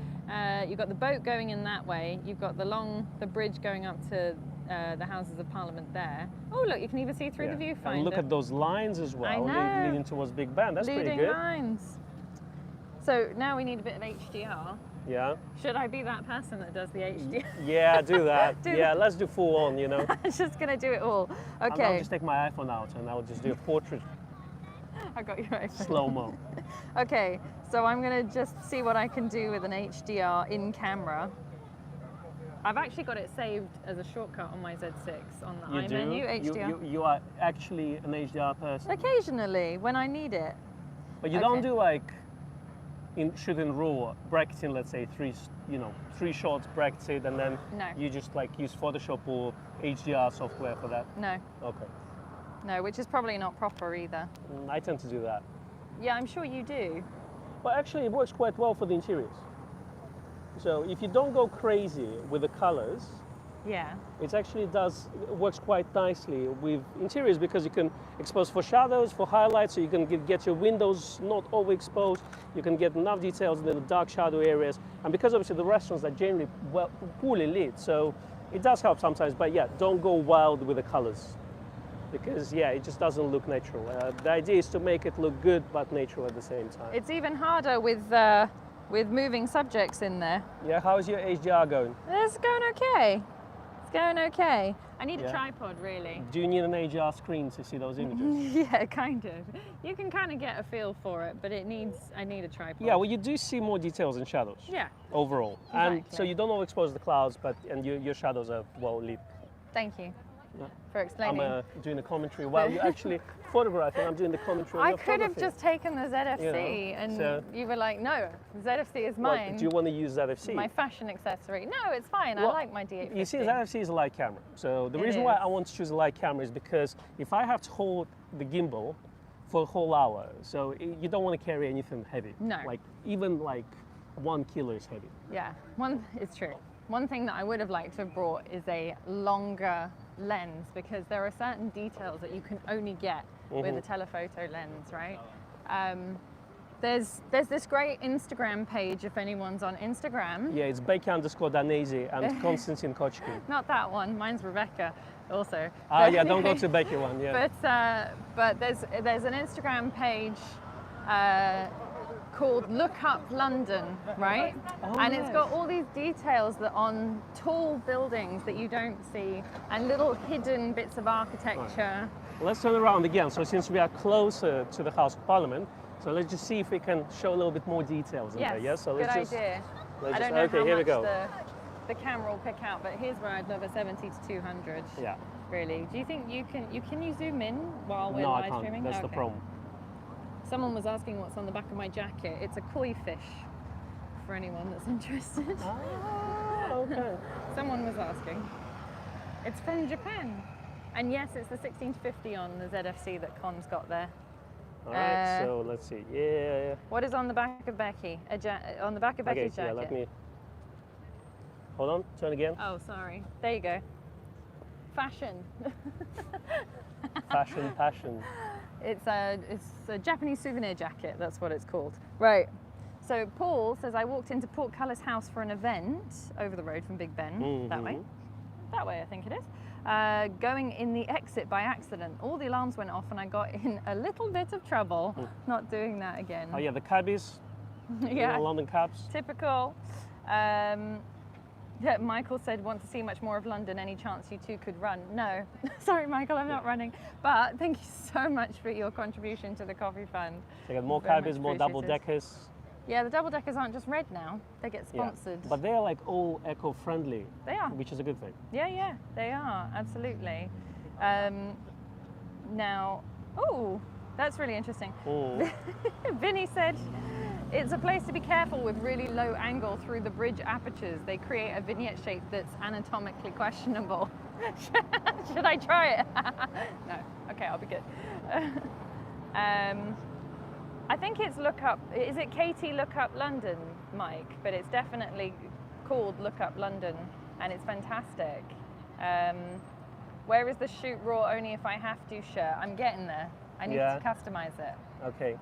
A: You've got the boat going in that way. You've got the bridge going up to the Houses of Parliament there. Oh look, you can even see through the viewfinder.
B: And look at those lines as well,
A: know.
B: leading towards Big Ben. That's
A: Leading
B: pretty good.
A: lines. So now we need a bit of HDR.
B: Yeah.
A: Should I be that person that does the HDR?
B: Yeah, do that.
A: Do
B: yeah, let's do full on. You know.
A: I'm just gonna do it all.
B: I'll
A: Okay.
B: just take my iPhone out and I'll just do a portrait
A: I got your iPhone.
B: slow mo.
A: Okay, so I'm gonna just see what I can do with an HDR in camera. I've actually got it saved as a shortcut on my Z6 on the
B: You
A: iMenu,
B: do.
A: HDR.
B: You are actually an HDR person,
A: Occasionally, when I need it.
B: but you
A: Okay.
B: don't do like in shooting raw bracketing. Let's say three shots bracketed, and then
A: No.
B: you just like use Photoshop or HDR software for that.
A: No,
B: Okay.
A: no, which is probably not proper either.
B: I tend to do that.
A: Yeah, I'm sure you do.
B: But actually, it works quite well for the interiors. So if you don't go crazy with the colors,
A: Yeah.
B: it works quite nicely with interiors because you can expose for shadows, for highlights, so you can get your windows not overexposed. You can get enough details in the dark shadow areas. And because obviously the restaurants are generally poorly lit, so it does help sometimes. But yeah, don't go wild with the colors because yeah, it just doesn't look natural. The idea is to make it look good but natural at the same time.
A: It's even harder with moving subjects in there.
B: Yeah, how's your HDR going?
A: It's going okay. It's going okay. I need a
B: Yeah.
A: tripod, really.
B: Do you need an HDR screen to see those images?
A: Yeah, kind of. You can kind of get a feel for it, but I need a tripod.
B: Yeah, well, you do see more details in shadows
A: Yeah,
B: overall. And so
A: Exactly.
B: you don't overexpose the clouds, and your shadows are well lit.
A: thank you
B: Yeah.
A: for
B: I'm
A: explaining.
B: doing the commentary while you're actually photographing. I'm doing the commentary. on
A: I
B: your
A: could have
B: photography.
A: just taken the ZFC,
B: You know,
A: and
B: so-
A: you were like, no, ZFC is
B: Like,
A: mine.
B: do you want to use ZFC?
A: My fashion accessory. No, it's fine. I
B: Well,
A: like my D850.
B: You see, ZFC is a light camera. So the
A: It
B: reason why
A: is.
B: I want to choose a light camera is because if I have to hold the gimbal for a whole hour, so you don't want to carry anything heavy.
A: No.
B: Like even like 1 kilo is heavy.
A: Yeah, it's true. One thing that I would have liked to have brought is a longer lens because there are certain details that you can only get with a telephoto lens, right? There's this great Instagram page if anyone's on Instagram.
B: Yeah, it's Becky_Danese and Konstantin Kochkin.
A: Not that one. Mine's Rebecca, also.
B: Yeah, don't go to Becky one. Yeah.
A: But there's an Instagram page called Look Up London, right?
B: Oh,
A: and
B: yes.
A: it's got all these details that on tall buildings that you don't see and little hidden bits of architecture.
B: Let's turn around again. So since we are closer to the House of Parliament, so let's just see if we can show a little bit more details in there. Yeah. So
A: good
B: let's
A: idea.
B: Let's
A: I don't
B: just,
A: know
B: okay,
A: how
B: here we
A: much
B: go.
A: the camera will pick out, but here's where I'd love a 70 to 200.
B: Yeah.
A: Really. Do you think you can zoom in while we're
B: No, I
A: live
B: can't.
A: streaming?
B: That's the
A: Okay.
B: problem.
A: Someone was asking what's on the back of my jacket. It's a koi fish, for anyone that's interested.
B: Oh, okay.
A: Someone was asking. It's from Japan. And yes, it's the 1650 on the ZFC that Con's got there.
B: All right. So let's see. Yeah.
A: What is on the back of Becky? On the back of Becky's
B: Okay.
A: jacket.
B: Yeah. Let me. Hold on. Turn again.
A: Oh, sorry. There you go. Fashion.
B: Fashion, passion.
A: It's a Japanese souvenir jacket, that's what it's called. Right. So Paul says, I walked into Portcullis House for an event over the road from Big Ben, that way. That way, I think it is. Going in the exit by accident. All the alarms went off and I got in a little bit of trouble. Not doing that again.
B: Oh yeah, the cabbies.
A: Yeah.
B: London cabs.
A: Typical. Yeah, Michael said, want to see much more of London. Any chance you two could run? No. Sorry, Michael, I'm not running. But thank you so much for your contribution to the Coffee Fund.
B: They got more
A: Very
B: cabbies,
A: much
B: more
A: appreciated.
B: double-deckers.
A: Yeah, the double-deckers aren't just red now. They get sponsored.
B: Yeah. But they're like all eco-friendly.
A: They are.
B: Which is a good thing.
A: Yeah, they are, absolutely. Now, oh, that's really interesting. Vinny said, it's a place to be careful with really low angle through the bridge apertures. They create a vignette shape that's anatomically questionable. Should I try it? No, okay, I'll be good. I think it's Look Up, is it Katie Look Up London, Mike? But it's definitely called Look Up London and it's fantastic. Where is the shoot raw only if I have to shirt? I'm getting there. I need to customize it.
B: Okay.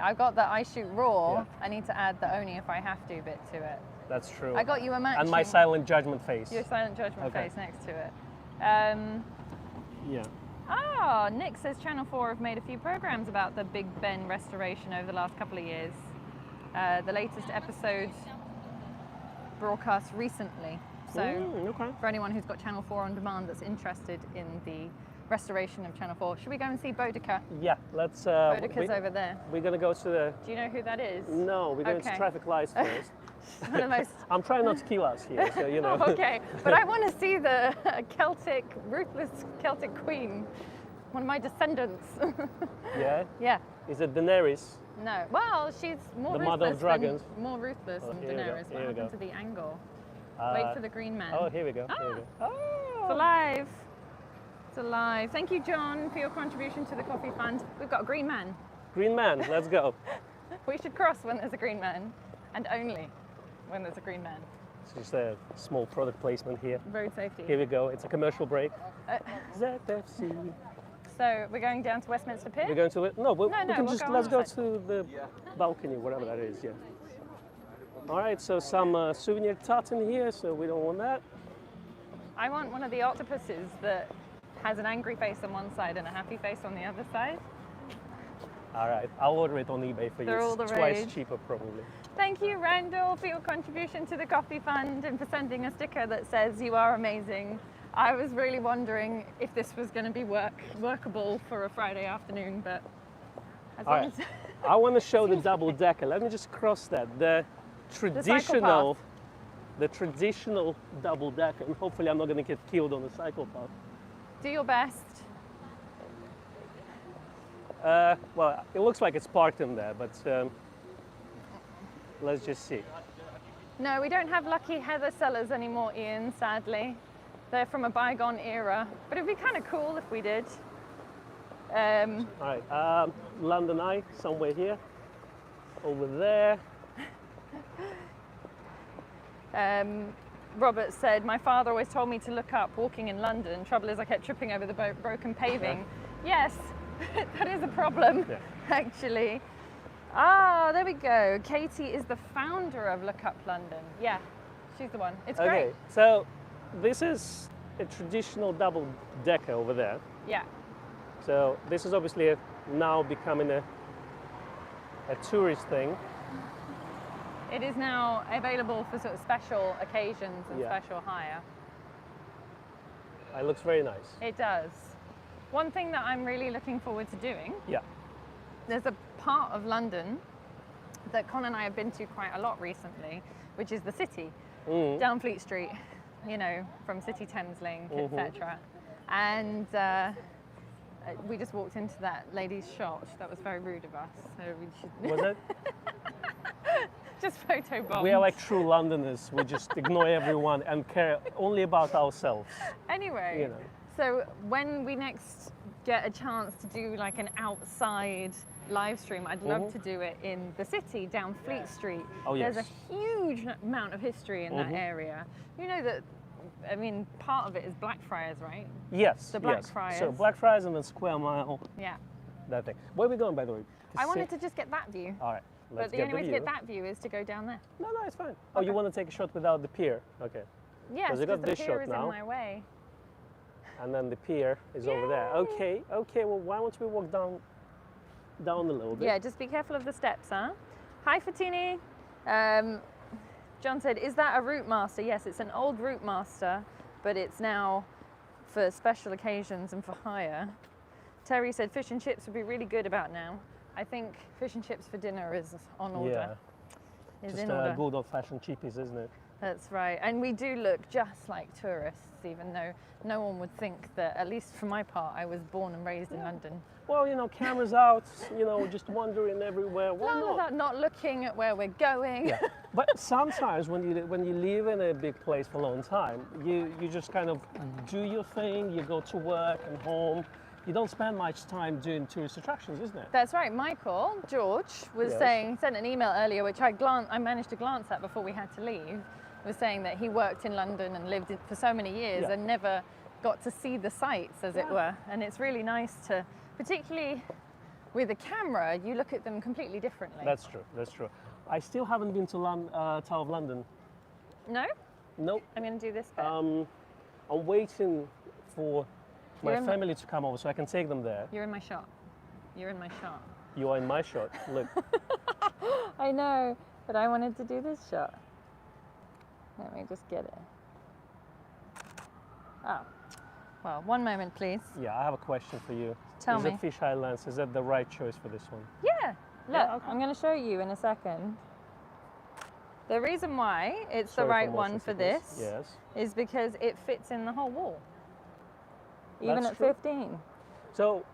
A: I've got the I shoot raw.
B: Yeah.
A: I need to add the only if I have to bit to it.
B: That's true.
A: I got you a matching.
B: And my silent judgment face.
A: Your silent judgment face next to it.
B: Yeah.
A: Ah, Nick says Channel 4 have made a few programs about the Big Ben restoration over the last couple of years. The latest episode broadcast recently. So
B: okay.
A: for anyone who's got Channel 4 on demand that's interested in the restoration of Channel 4. Should we go and see Boudica?
B: Yeah, let's...
A: Boudica's over there.
B: We're going to go to the...
A: Do you know who that is?
B: No, we're going to traffic lights first.
A: One of those...
B: I'm trying not to kill us here, so you know.
A: Okay, but I want to see the ruthless Celtic queen. One of my descendants.
B: Yeah?
A: Yeah.
B: Is it Daenerys?
A: No. Well, she's more
B: The
A: ruthless
B: mother of dragons.
A: more ruthless than
B: here we go,
A: Daenerys. What
B: here we
A: happened
B: go.
A: to the angle? Wait for the green man.
B: Oh, here we go. Here we go.
A: It's alive. It's alive. Thank you, John, for your contribution to the Coffee Fund. We've got a green man.
B: Green man, let's go.
A: We should cross when there's a green man, and only when there's a green man.
B: It's just a small product placement here.
A: Road safety.
B: Here we go. It's a commercial break. ZFC.
A: So we're going down to Westminster Pier?
B: We're going to it. No, we can
A: we'll
B: just
A: go
B: let's
A: on
B: go
A: outside.
B: to the balcony, whatever that is. Yeah. All right. So some souvenir tartan here. So we don't want that.
A: I want one of the octopuses that has an angry face on one side and a happy face on the other side.
B: All right. I'll order it on eBay for you.
A: They're all the
B: It's twice
A: rage.
B: cheaper, probably.
A: Thank you, Randall, for your contribution to the Coffee Fund and for sending a sticker that says you are amazing. I was really wondering if this was going to be workable for a Friday afternoon, but as
B: All
A: long
B: right.
A: as
B: I want to show the double decker. Let me just cross that. The traditional double decker, and hopefully I'm not going to get killed on the cycle path.
A: do your best.
B: Well, it looks like it's parked in there, but let's just see.
A: No, we don't have lucky heather sellers anymore, Ian, sadly. They're from a bygone era, but it'd be kind of cool if we did.
B: All right, London Eye, somewhere here, over there.
A: Robert said, my father always told me to look up walking in London. Trouble is I kept tripping over the broken paving. Yes, that is a problem, actually. Ah, there we go. Katie is the founder of Look Up London. Yeah, she's the one. It's great.
B: Okay, so this is a traditional double decker over there.
A: Yeah.
B: So this is obviously now becoming a tourist thing.
A: It is now available for sort of special occasions and
B: Yeah.
A: special hire.
B: It looks very nice.
A: It does. One thing that I'm really looking forward to doing,
B: Yeah.
A: there's a part of London that Con and I have been to quite a lot recently, which is the city, down Fleet Street, you know, from City Thameslink, etc. And we just walked into that lady's shot. That was very rude of us. So we should
B: Was it?
A: just photo bombed.
B: We are like true Londoners. We just ignore everyone and care only about ourselves.
A: Anyway,
B: You know.
A: so when we next get a chance to do like an outside live stream, I'd love to do it in the city, down Fleet Street.
B: Oh, yes.
A: There's a huge amount of history in that area. You know that, I mean, part of it is Blackfriars, right?
B: Yes.
A: The
B: yes.
A: Blackfriars.
B: So Blackfriars and then Square Mile,
A: Yeah.
B: that thing. Where are we going, by the way?
A: I wanted to just get that view.
B: All right. Let's
A: But the
B: get
A: only way to
B: view.
A: get that view is to go down there.
B: No, it's fine. Oh, you want to take a shot without the pier? Okay.
A: Yes,
B: you got
A: because the
B: this
A: pier
B: shot
A: is
B: now.
A: in my way.
B: And then the pier is over there.
A: Yay.
B: Okay. Well, why don't we walk down a little bit?
A: Yeah, just be careful of the steps, huh? Hi, Fatini. John said, is that a route master? Yes, it's an old route master, but it's now for special occasions and for hire. Terry said fish and chips would be really good about now. I think fish and chips for dinner is on order.
B: Yeah.
A: Is
B: Just
A: in order.
B: good old-fashioned cheapies, isn't it?
A: That's right. And we do look just like tourists, even though no one would think that, at least for my part, I was born and raised in London.
B: Well, you know, cameras out, you know, just wandering everywhere. Why
A: None of
B: not?
A: that, not looking at where we're going.
B: Yeah. But sometimes when you live in a big place for a long time, you just kind of do your thing. You go to work and home. You don't spend much time doing tourist attractions, isn't it?
A: That's right. Michael, George, was
B: Yes.
A: saying, sent an email earlier, which I managed to glance at before we had to leave, was saying that he worked in London and lived for so many years
B: Yeah.
A: and never got to see the sights, as it were. And it's really nice to, particularly with a camera, you look at them completely differently.
B: That's true. I still haven't been to Tower of London.
A: No?
B: Nope.
A: I'm going to do this bit.
B: I'm waiting for
A: You're
B: my
A: in
B: family to come over so I can take them there.
A: You're in my shot. You're in my shot.
B: You are in my shot. Look.
A: I know, but I wanted to do this shot. Let me just get it. Oh, well, one moment, please.
B: Yeah, I have a question for you.
A: Tell
B: is
A: me.
B: it Fisheye lens? Is that the right choice for this one?
A: Yeah, look,
B: Yeah, okay.
A: I'm going to show you in a second. The reason why it's
B: Sorry
A: the right
B: for
A: one
B: motion
A: for
B: sickness.
A: this
B: Yes.
A: is because it fits in the whole wall, even
B: That's
A: at
B: true.
A: 15.
B: So,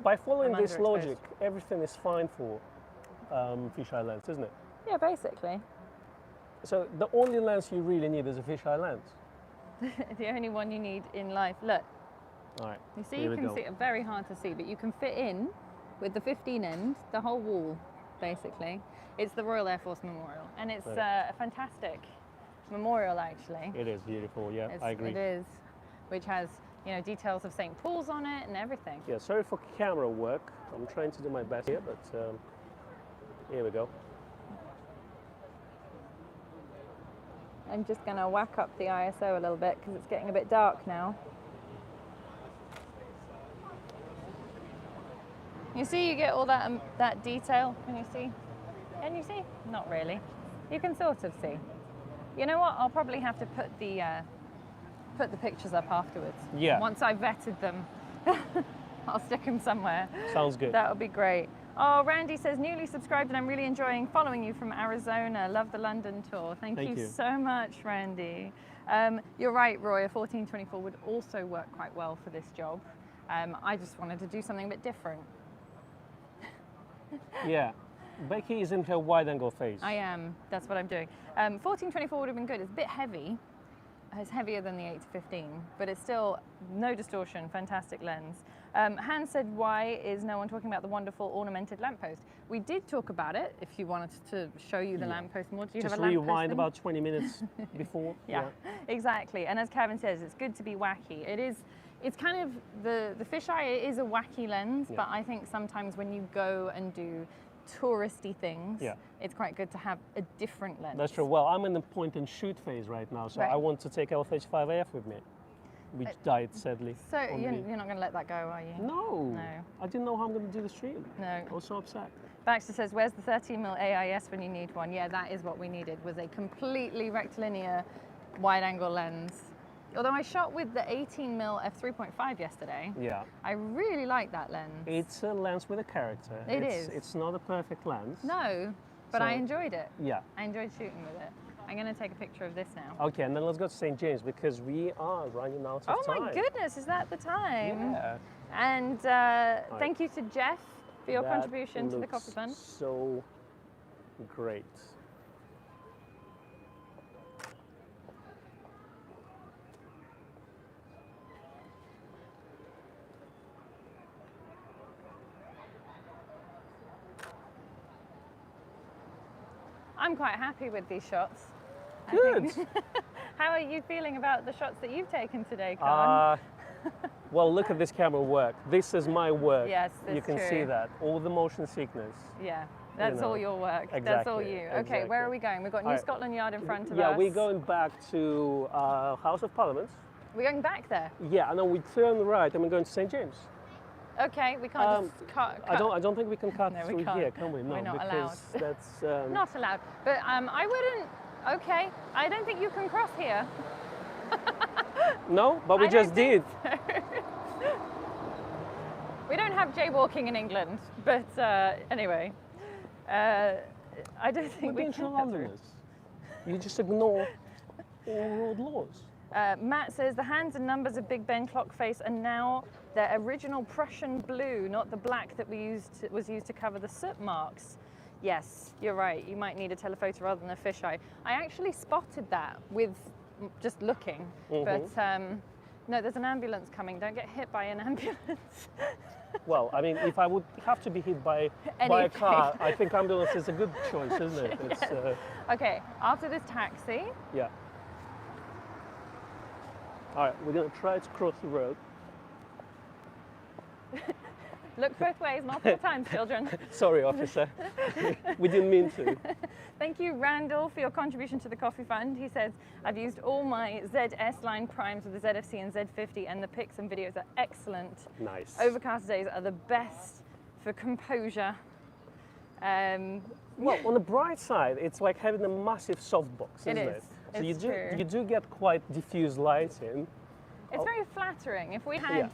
B: by following
A: I'm
B: this
A: underexposed.
B: logic, everything is fine for fisheye lens, isn't it?
A: Yeah, basically.
B: So the only lens you really need is a fisheye lens.
A: The only one you need in life. Look,
B: All right.
A: you see,
B: here
A: you
B: we
A: can
B: go.
A: see it, very hard to see, but you can fit in with the 15 end, the whole wall, basically. It's the Royal Air Force Memorial, and it's
B: Right.
A: a fantastic memorial, actually.
B: It is beautiful. Yeah, I agree.
A: It is, which has, you know, details of St. Paul's on it and everything.
B: Yeah, sorry for camera work. I'm trying to do my best here, but here we go.
A: I'm just going to whack up the ISO a little bit because it's getting a bit dark now. You see, you get all that detail. Can you see? Can you see? Not really. You can sort of see. You know what? I'll probably have to put the pictures up afterwards.
B: Yeah.
A: Once I've vetted them, I'll stick them somewhere.
B: Sounds good.
A: That would be great. Oh, Randy says, newly subscribed and I'm really enjoying following you from Arizona. Love the London tour. Thank you so much, Randy. You're right, Roy, a 1424 would also work quite well for this job. I just wanted to do something a bit different.
B: Yeah. Becky is in her wide angle phase.
A: I am, that's what I'm doing. 1424 would have been good. It's a bit heavy. It's heavier than the 8-15, but it's still no distortion, fantastic lens. Han said, why is no one talking about the wonderful ornamented lamppost? We did talk about it, if you wanted to show you the lamppost more. Do you
B: Just
A: have a lamppost
B: rewind
A: thing?
B: about 20 minutes before.
A: Yeah, exactly. And as Kevin says, it's good to be wacky. It's kind of, the fisheye is a wacky lens,
B: Yeah.
A: but I think sometimes when you go and do touristy things,
B: Yeah.
A: it's quite good to have a different lens.
B: That's true. Well, I'm in the point and shoot phase right now, so
A: Right.
B: I want to take L35AF with me, which died sadly.
A: So
B: on
A: you're,
B: me.
A: you're not going to let that go, are you?
B: No.
A: No.
B: I didn't know how I'm going to do the stream.
A: No.
B: I was so upset.
A: Baxter says, where's the 13mm AIS when you need one? Yeah, that is what we needed, was a completely rectilinear wide-angle lens. Although I shot with the 18mm f3.5 yesterday,
B: Yeah.
A: I really like that lens.
B: It's a lens with a character.
A: It
B: it's,
A: is.
B: It's not a perfect lens.
A: No, but I
B: So-
A: enjoyed it.
B: Yeah.
A: I enjoyed shooting with it. I'm going to take a picture of this now.
B: Okay, and then let's go to St. James because we are running out of
A: Oh
B: time.
A: my goodness, is that the time?
B: Yeah.
A: And thank you to Jeff for your
B: That
A: contribution to the
B: looks
A: coffee fund.
B: So great.
A: I'm quite happy with these shots. I
B: Good.
A: think. How are you feeling about the shots that you've taken today, Khan?
B: Well, look at this camera work. This is my work.
A: Yes,
B: you
A: it's
B: can see
A: true.
B: that. All the motion sickness.
A: Yeah, that's
B: know,
A: all your work. That's all
B: exactly,
A: you. Okay, where are we going? We've got New
B: Alright.
A: Scotland Yard in front of
B: Yeah,
A: us.
B: we're going back to House of Parliament.
A: We're going back there.
B: Yeah, and then we turn right and we're going to St. James.
A: Okay, we can't just cut.
B: I don't think we can cut
A: No, we
B: through
A: can't.
B: here, can we? No,
A: We're not
B: because that's
A: Not allowed. But I wouldn't. Okay, I don't think you can cross here.
B: no, but we
A: I don't
B: just did.
A: think so. We don't have jaywalking in England, but anyway, I don't think
B: We're
A: we
B: being
A: can. cut through.
B: Londoners. You just ignore all road laws.
A: Matt says the hands and numbers of Big Ben clock face are now their original Prussian blue, not the black that was used to cover the soot marks. Yes, you're right. You might need a telephoto rather than a fisheye. I actually spotted that with just looking, but no, there's an ambulance coming. Don't get hit by an ambulance.
B: Well, I mean, if I would have to be hit by a car, I think ambulance is a good choice, isn't it? It's,
A: Okay, after this taxi,
B: yeah. All right, we're going to try to cross the road.
A: look both ways multiple times, children.
B: Sorry, officer. We didn't mean to.
A: Thank you, Randall, for your contribution to the coffee fund. He says, I've used all my ZS line primes with the ZFC and Z50 and the pics and videos are excellent.
B: Nice.
A: Overcast days are the best for composure.
B: Well, on the bright side, it's like having a massive softbox, isn't it? So
A: It's true.
B: you do get quite diffuse lighting.
A: It's very flattering. If we had,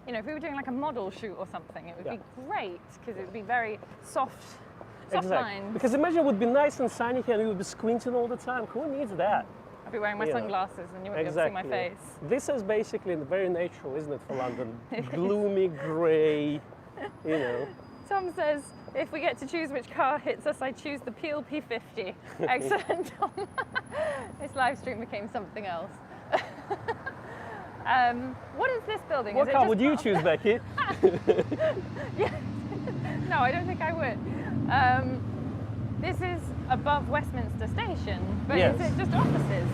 A: you know, if we were doing like a model shoot or something, it would be great because it would be very soft lines.
B: Because imagine it would be nice and sunny here and you would be squinting all the time. Who needs that?
A: I'd be wearing my sunglasses and you wouldn't be able to see my face.
B: This is basically very natural, isn't it, for London? Gloomy, grey, you know.
A: Tom says, if we get to choose which car hits us, I choose the Peel P50. Excellent, Tom. This live stream became something else. What is this building?
B: What
A: is
B: car
A: it
B: would you choose, Becky?
A: Yeah. No, I don't think I would. This is above Westminster Station, but
B: Yes.
A: is it just offices?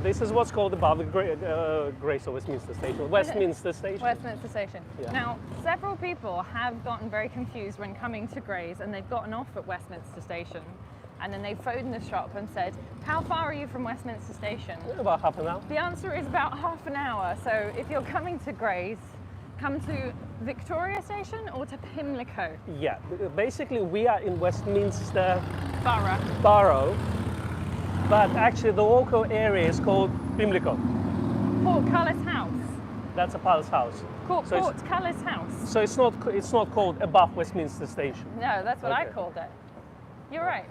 B: This is what's called above the Grace or Westminster Station. Westminster Station.
A: Westminster Station.
B: Yeah.
A: Now, several people have gotten very confused when coming to Grays and they've gotten off at Westminster Station and then they've phoned the shop and said, how far are you from Westminster Station?
B: About half an hour.
A: The answer is about half an hour. So if you're coming to Grays, come to Victoria Station or to Pimlico
B: Yeah, basically we are in Westminster
A: Borough.
B: but actually the local area is called Pimlico.
A: Portcullis House.
B: That's a palace house.
A: Portcullis House.
B: So it's not called above Westminster Station.
A: No, that's what I
B: Okay.
A: called it. You're right.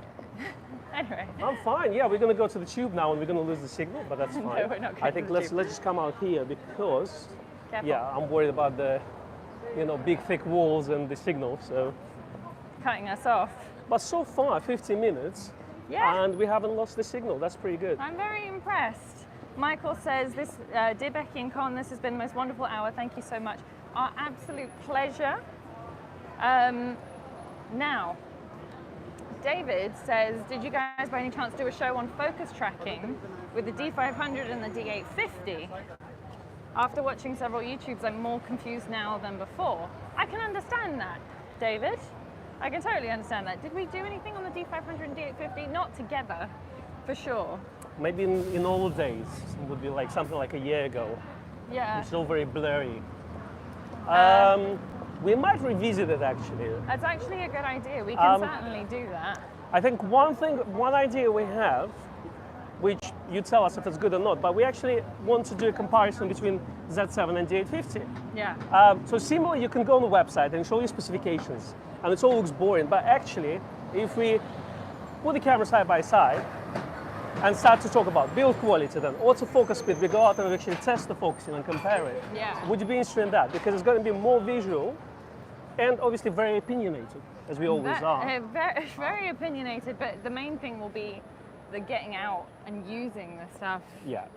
A: Anyway.
B: I'm fine. Yeah, we're going to go to the tube now and we're going to lose the signal, but that's fine.
A: No, we're not going
B: I
A: to
B: think
A: the
B: let's
A: tube.
B: just come out here because
A: Careful.
B: yeah, I'm worried about the big thick walls and the signal. So,
A: Cutting us off.
B: but so far 15 minutes
A: Yeah.
B: and we haven't lost the signal. That's pretty good.
A: I'm very impressed. Michael says, "This, dear Becky and Con, this has been the most wonderful hour. Thank you so much. Our absolute pleasure." Now, David says, did you guys by any chance do a show on focus tracking with the D500 and the D850? After watching several YouTubes, I'm more confused now than before. I can understand that, David. I can totally understand that. Did we do anything on the D500 and D850? Not together, for sure.
B: Maybe in old days, it would be like something like a year ago.
A: Yeah.
B: It's still very blurry. We might revisit it actually.
A: That's actually a good idea. We can certainly do that.
B: I think one idea we have, which you tell us if it's good or not, but we actually want to do a comparison between Z7 and D850.
A: Yeah.
B: So similarly, you can go on the website and show you specifications, and it all looks boring, but actually, if we put the camera side by side and start to talk about build quality, then autofocus speed, we go out and we actually test the focusing and compare it.
A: Yeah.
B: Would you be interested in that? Because it's going to be more visual and obviously very opinionated, as we always are.
A: Very, very opinionated, but the main thing will be the getting out and using the stuff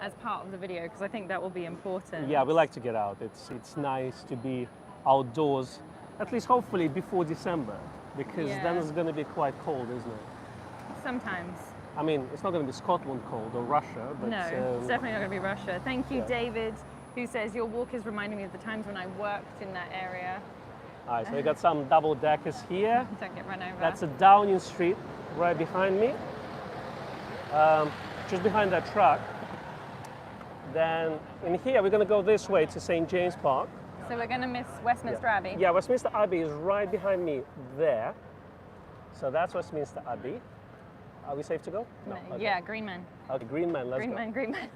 A: as part of the video, because I think that will be important.
B: Yeah, we like to get out. It's nice to be outdoors, at least hopefully before December, because then it's going to be quite cold, isn't it?
A: Sometimes.
B: I mean, it's not going to be Scotland cold or Russia, but...
A: No, it's definitely not going to be Russia. Thank you, David, who says, your walk is reminding me of the times when I worked in that area.
B: All right, so we got some double deckers here.
A: Don't get run over.
B: That's a Downing Street right behind me. Just behind that truck. Then in here, we're going to go this way to St. James Park.
A: So we're going to miss Westminster Abbey?
B: Yeah, Westminster Abbey is right behind me there. So that's Westminster Abbey. Are we safe to go?
A: No.
B: Okay.
A: Yeah, Green Man.
B: Okay, Green Man, let's go.
A: Green Man.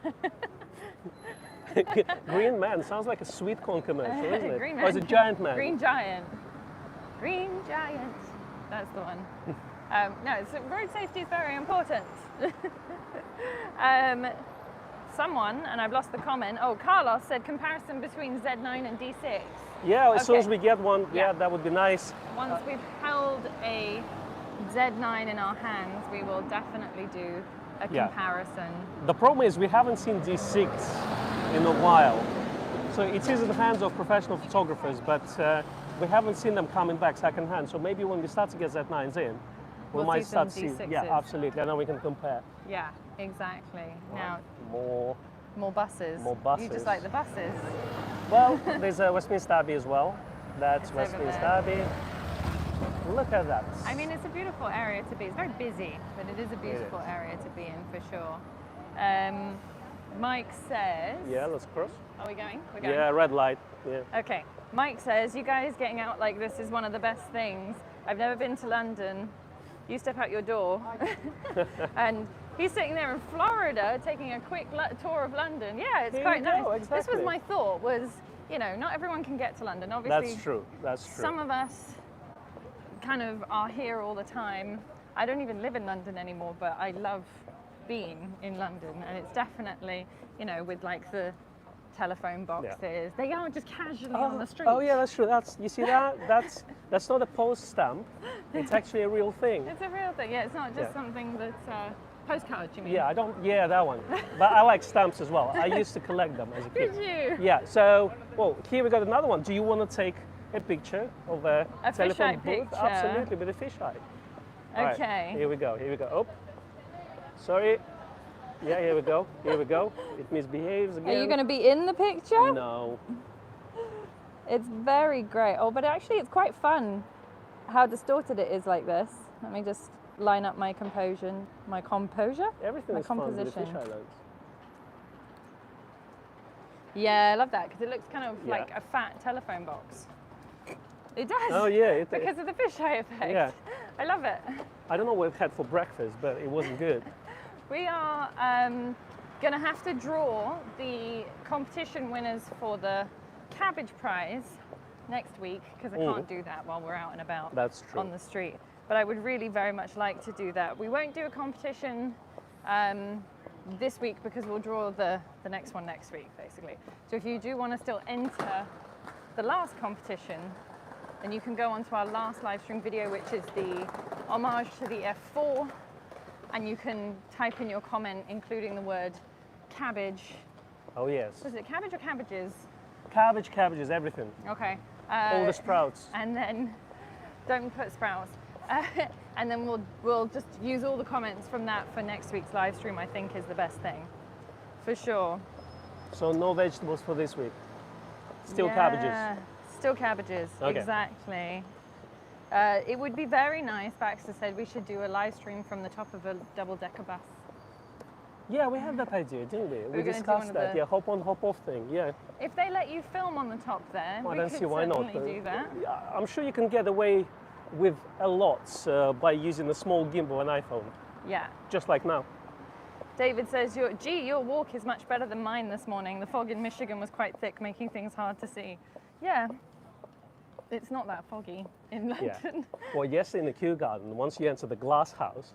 B: Green Man sounds like a sweet corn commercial, isn't it?
A: Green Man.
B: Or is it Giant Man?
A: Green Giant. Green Giant. That's the one. No, road safety is very important. Someone, and I've lost the comment, Carlos said comparison between Z9 and D6.
B: Yeah, as soon as we get one, that would be nice.
A: Once we've held a Z9 in our hands, we will definitely do a comparison.
B: The problem is we haven't seen D6 in a while. So it is in the hands of professional photographers, but we haven't seen them coming back second hand. So maybe when we start to get Z9s in, we might start to see. Yeah, absolutely. I know we can compare.
A: Yeah, exactly. Now,
B: more
A: buses.
B: More buses.
A: You just like the buses.
B: Well, there's a Westminster Abbey as well. That's Westminster Abbey. Look at that.
A: I mean, it's a beautiful area to be. It's very busy, but it is a beautiful area to be in for sure. Mike says...
B: Yeah, let's cross.
A: Are we going? We're going?
B: Yeah, red light. Yeah.
A: Okay. Mike says, you guys getting out like this is one of the best things. I've never been to London. You step out your door. And he's sitting there in Florida taking a quick tour of London. Yeah, it's quite nice.
B: Exactly.
A: This was my thought, was, not everyone can get to London. Obviously,
B: that's true. That's true.
A: Some of us kind of are here all the time. I don't even live in London anymore, but I love being in London, and it's definitely, with like the telephone boxes, they aren't just casually on the street.
B: Oh yeah, that's true. You see that? That's not a post stamp. It's actually a real thing.
A: It's a real thing. Yeah, it's not just something that's postcards. You mean?
B: Yeah, that one. But I like stamps as well. I used to collect them as a kid.
A: Did you?
B: Yeah. So, here we got another one. Do you want to take a picture of a telephone booth?
A: Picture.
B: Absolutely, with a fisheye.
A: Okay.
B: Right, here we go. Oh, sorry. Yeah, here we go. It misbehaves again.
A: Are you going to be in the picture?
B: No.
A: It's very great. Oh, but actually it's quite fun how distorted it is like this. Let me just line up my composure.
B: Everything is fun with the fisheye lens.
A: Yeah, I love that because it looks kind of like a fat telephone box. It does.
B: Oh yeah.
A: Because of the fisheye effect.
B: Yeah.
A: I love it.
B: I don't know what we had for breakfast, but it wasn't good.
A: We are going to have to draw the competition winners for the cabbage prize next week, because I can't do that while we're out and about on the street. But I would really very much like to do that. We won't do a competition this week because we'll draw the next one next week, basically. So if you do want to still enter the last competition, then you can go onto our last live stream video, which is the homage to the F4. And you can type in your comment, including the word cabbage.
B: Oh, yes.
A: Was it cabbage or cabbages?
B: Cabbages, everything.
A: Okay.
B: All the sprouts.
A: And then, don't put sprouts. And then we'll just use all the comments from that for next week's live stream, I think is the best thing. For sure.
B: So no vegetables for this week? Still cabbages?
A: Still cabbages,
B: okay.
A: Exactly. It would be very nice, Baxter said, we should do a live stream from the top of a double-decker bus.
B: Yeah, we had that idea, didn't we? We
A: gonna do
B: discussed
A: one of
B: that.
A: the-
B: Yeah, hop on, hop off thing. Yeah.
A: If they let you film on the top there,
B: I
A: we
B: don't
A: could
B: see why not.
A: certainly do that.
B: Yeah, I'm sure you can get away with a lot by using a small gimbal and iPhone,
A: Yeah.
B: just like now.
A: David says, your walk is much better than mine this morning. The fog in Michigan was quite thick, making things hard to see. Yeah, it's not that foggy in London.
B: Yeah. Well, yes, in the Kew Garden, once you enter the glass house,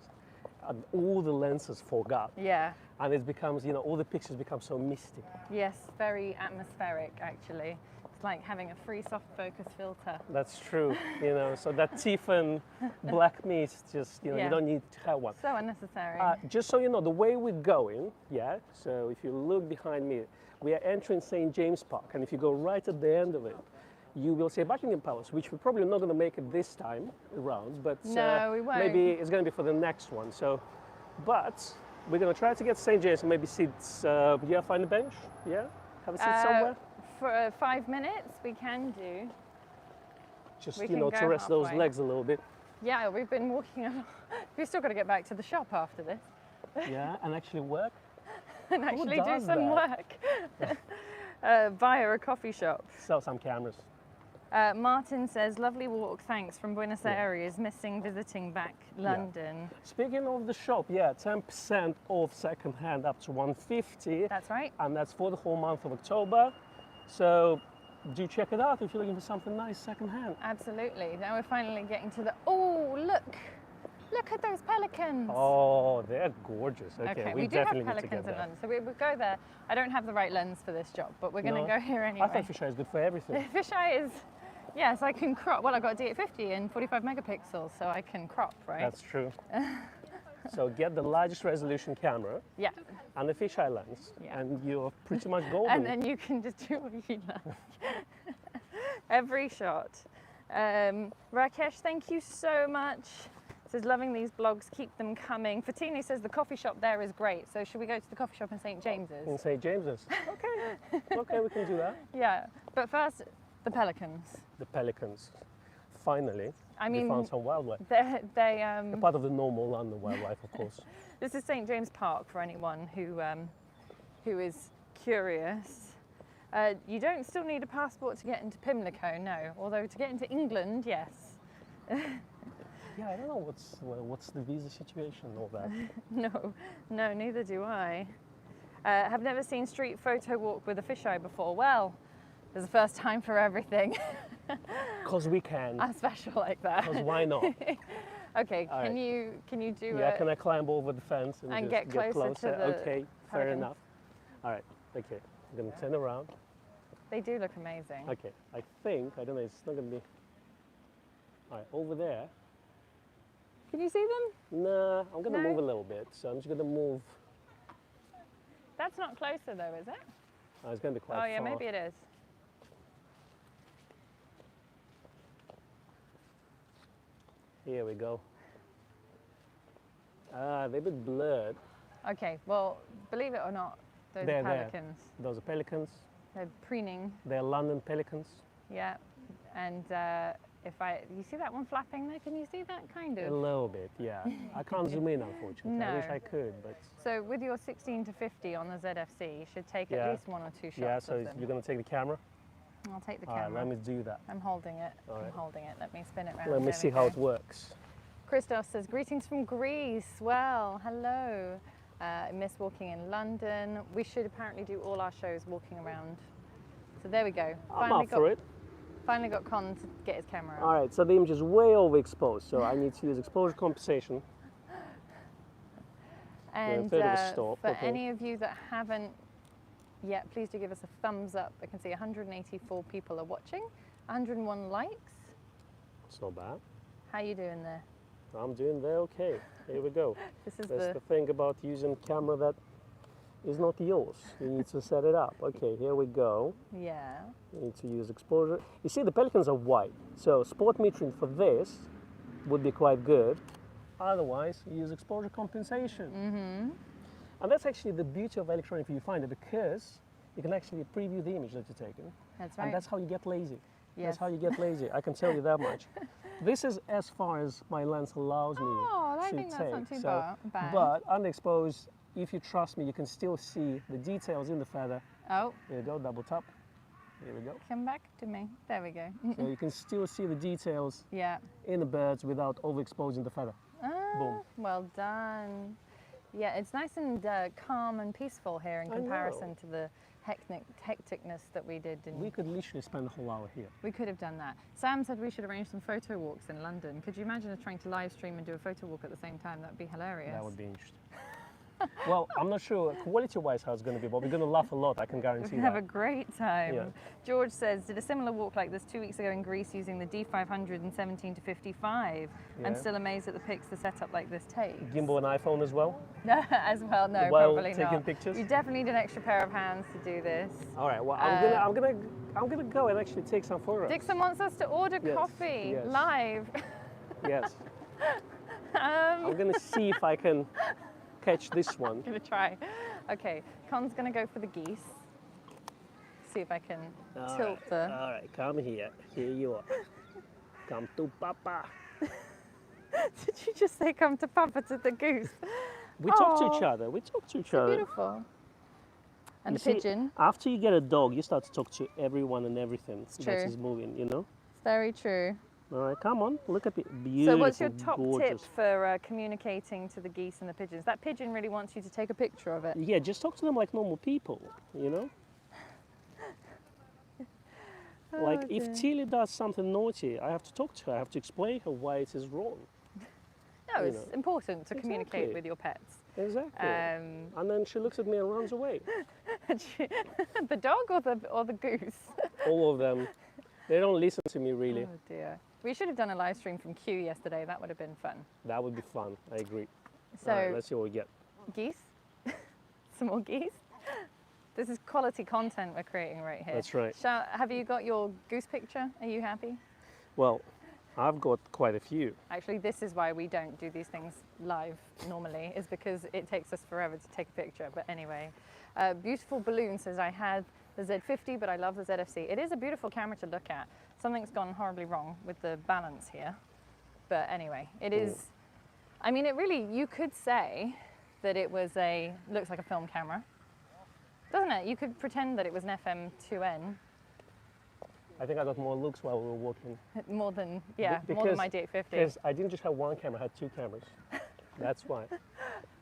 B: all the lenses fog up.
A: Yeah,
B: And it becomes, you know, all the pictures become so misty.
A: yes, very atmospheric actually. It's like having a free soft focus filter.
B: That's true, you know, so that Tiffin black mist, just, you know,
A: Yeah.
B: you don't need to have one.
A: So unnecessary.
B: Just so you know, the way we're going, yeah, so if you look behind me, we are entering St. James Park, and if you go right at the end of it, you will see Buckingham Palace, which we're probably not going to make it this time around, but
A: No, we won't.
B: maybe it's going to be for the next one. So, but we're going to try to get St. James and maybe sit, yeah, find a bench, yeah, have a seat somewhere.
A: For 5 minutes, we can do.
B: Just,
A: we
B: you
A: can
B: know,
A: go
B: to rest those
A: halfway.
B: legs a little bit.
A: Yeah, we've been walking a lot. We've still got to get back to the shop after this
B: Yeah, and actually work.
A: and actually do
B: does
A: some
B: that?
A: work via a coffee shop.
B: Sell some cameras.
A: Martin says, lovely walk, thanks, from Buenos Aires, missing visiting back London.
B: Speaking of the shop, yeah, 10% off second hand up to 150,
A: That's right.
B: and that's for the whole month of October. So do check it out if you're looking for something nice second hand.
A: Absolutely. Now we're finally getting to the, oh, look at those pelicans.
B: Oh, they're gorgeous.
A: Okay,
B: we
A: we do have
B: definitely need to get
A: pelicans in
B: that.
A: London, so we would go there. I don't have the right lens for this job, but we're going to
B: No.
A: go here anyway.
B: I think fisheye is good for everything.
A: Fisheye is, yes, I can crop. Well, I've got a D850 and 45 megapixels, so I can crop, right?
B: That's true. So get the largest resolution camera
A: Yeah.
B: and the fisheye lens,
A: Yeah.
B: and you're pretty much golden.
A: And then you can just do what you like. Every shot. Rakesh, thank you so much. Says, loving these blogs, keep them coming. Fatini says the coffee shop there is great. So should we go to the coffee shop in St. James's?
B: In St. James's. Okay, okay, we can do that.
A: Yeah, but first, the pelicans.
B: The pelicans. Finally,
A: I
B: we
A: mean,
B: found some wildlife.
A: they
B: A part of the normal London wildlife, of course.
A: This is St. James Park for anyone who is curious. You don't still need a passport to get into Pimlico, no. Although to get into England, yes.
B: Yeah, I don't know what's the visa situation and all that.
A: No, neither do I. Have never seen street photo walk with a fisheye before. Well, there's a first time for everything.
B: Because we can.
A: I'm special like that.
B: Because why not?
A: Okay,
B: All
A: can
B: right.
A: you do
B: Yeah,
A: it?
B: can I climb over the fence and just
A: get closer to the
B: Okay, fair
A: pelicans?
B: enough. All right, okay. I'm going to turn around.
A: They do look amazing.
B: Okay, I don't know, it's not going to be... All right, over there.
A: Can you see them?
B: Nah, I'm going to
A: No?
B: move a little bit. So I'm just going to move.
A: That's not closer though, is it?
B: Oh, it's going to be quite
A: Oh yeah,
B: far.
A: maybe it is.
B: Here we go. Ah, they're a bit blurred.
A: Okay, well, believe it or not, those
B: They're
A: are
B: there.
A: pelicans.
B: Those are pelicans.
A: They're preening,
B: They're London pelicans.
A: yeah. And you see that one flapping there? Can you see that kind
B: A
A: of?
B: little bit, yeah. I can't zoom in, unfortunately. I wish
A: No.
B: I could, but
A: So with your 16 to 50 on the ZFC, you should take
B: Yeah.
A: at least one or two shots
B: yeah. So
A: of them.
B: you're going to take the camera.
A: I'll take the
B: All right,
A: camera.
B: let me do that.
A: I'm holding it.
B: All
A: I'm
B: right.
A: holding it. Let me spin it round.
B: Let me
A: There
B: see
A: we
B: how
A: go.
B: it works.
A: Christos says, greetings from Greece. Well, hello. I miss walking in London. We should apparently do all our shows walking around. So there we go.
B: I'm up for it.
A: Finally got Con to get his camera out.
B: All right, so the image is way overexposed, so I need to use exposure compensation.
A: And
B: a bit of a stop,
A: for
B: okay.
A: any of you that haven't yet, please do give us a thumbs up. I can see 184 people are watching, 101 likes.
B: It's not bad.
A: How you doing there?
B: I'm doing very okay. Here we go.
A: This is
B: That's the thing about using a camera that is not yours. You need to set it up. Okay, here we go.
A: yeah.
B: You need to use exposure. You see, the pelicans are white, so spot metering for this would be quite good. Otherwise, you use exposure compensation.
A: Mm-hmm.
B: And that's actually the beauty of electronic viewfinder, because you can actually preview the image that you're taking.
A: That's right.
B: And that's how you get lazy.
A: Yes.
B: That's how you get lazy. I can tell you that much. This is as far as my lens allows me
A: Oh, I
B: to
A: think
B: take.
A: that's not too
B: So,
A: bad.
B: but underexposed, if you trust me, you can still see the details in the feather.
A: Oh,
B: There you go, double tap. Here we go.
A: come back to me. There we go.
B: So you can still see the details
A: Yeah.
B: in the birds without overexposing the feather.
A: Ah,
B: Boom.
A: well done. Yeah, it's nice and calm and peaceful here in
B: I know.
A: comparison to the hecticness that we did.
B: We could literally spend a whole hour here.
A: We could have done that. Sam said we should arrange some photo walks in London. Could you imagine us trying to live stream and do a photo walk at the same time? That would be hilarious.
B: That would be interesting. Well, I'm not sure quality-wise how it's going to be, but we're going to laugh a lot, I can guarantee
A: We
B: that.
A: have a great time.
B: Yeah.
A: George says, did a similar walk like this 2 weeks ago in Greece using the D500 and 17 to 55. I'm
B: Yeah.
A: still amazed at the pics the setup like this takes.
B: Gimbal and iPhone as well?
A: As well, no,
B: While
A: probably
B: taking
A: not.
B: pictures?
A: You definitely need an extra pair of hands to do this.
B: All right, well, I'm gonna go and actually take some photos.
A: Dixon wants us to order
B: Yes,
A: coffee
B: yes.
A: live.
B: Yes. I'm gonna see if I can catch this one.
A: Gonna try. Okay, Con's gonna go for the geese. See if I can tilt the.
B: All right, come here. Here you are. Come to Papa.
A: Did you just say come to Papa to the goose?
B: We talk to
A: Aw.
B: each other. We talk to each other.
A: Beautiful. And
B: You
A: the
B: see,
A: pigeon.
B: After you get a dog, you start to talk to everyone and everything that
A: true.
B: is moving, you know?
A: It's very true.
B: All right, come on. Look at it. Beautiful,
A: So what's your top
B: gorgeous.
A: tip for communicating to the geese and the pigeons? That pigeon really wants you to take a picture of it.
B: Yeah, just talk to them like normal people, you know? Like,
A: Oh,
B: if
A: dear.
B: Tilly does something naughty, I have to talk to her. I have to explain her why it is wrong.
A: No,
B: you
A: it's
B: know.
A: important to communicate
B: Exactly.
A: with your pets.
B: Exactly. And then she looks at me and runs away.
A: The dog or the goose?
B: All of them. They don't listen to me, really.
A: Oh dear. We should have done a live stream from Kew yesterday. That would have been fun.
B: That would be fun. I agree.
A: So
B: All right, let's see what we get.
A: geese, some more geese. This is quality content we're creating right here.
B: That's right.
A: Have you got your goose picture? Are you happy?
B: Well, I've got quite a few.
A: Actually, this is why we don't do these things live normally, is because it takes us forever to take a picture. But anyway, Beautiful Balloon says, I had the Z50, but I love the ZFC. It is a beautiful camera to look at. Something's gone horribly wrong with the balance here. But anyway, it is, I mean, it really, you could say that it was looks like a film camera. Doesn't it? You could pretend that it was an FM2N.
B: I think I got more looks while we were walking.
A: More than, yeah,
B: Because-
A: more than my D850.
B: Because I didn't just have one camera, I had two cameras. That's why.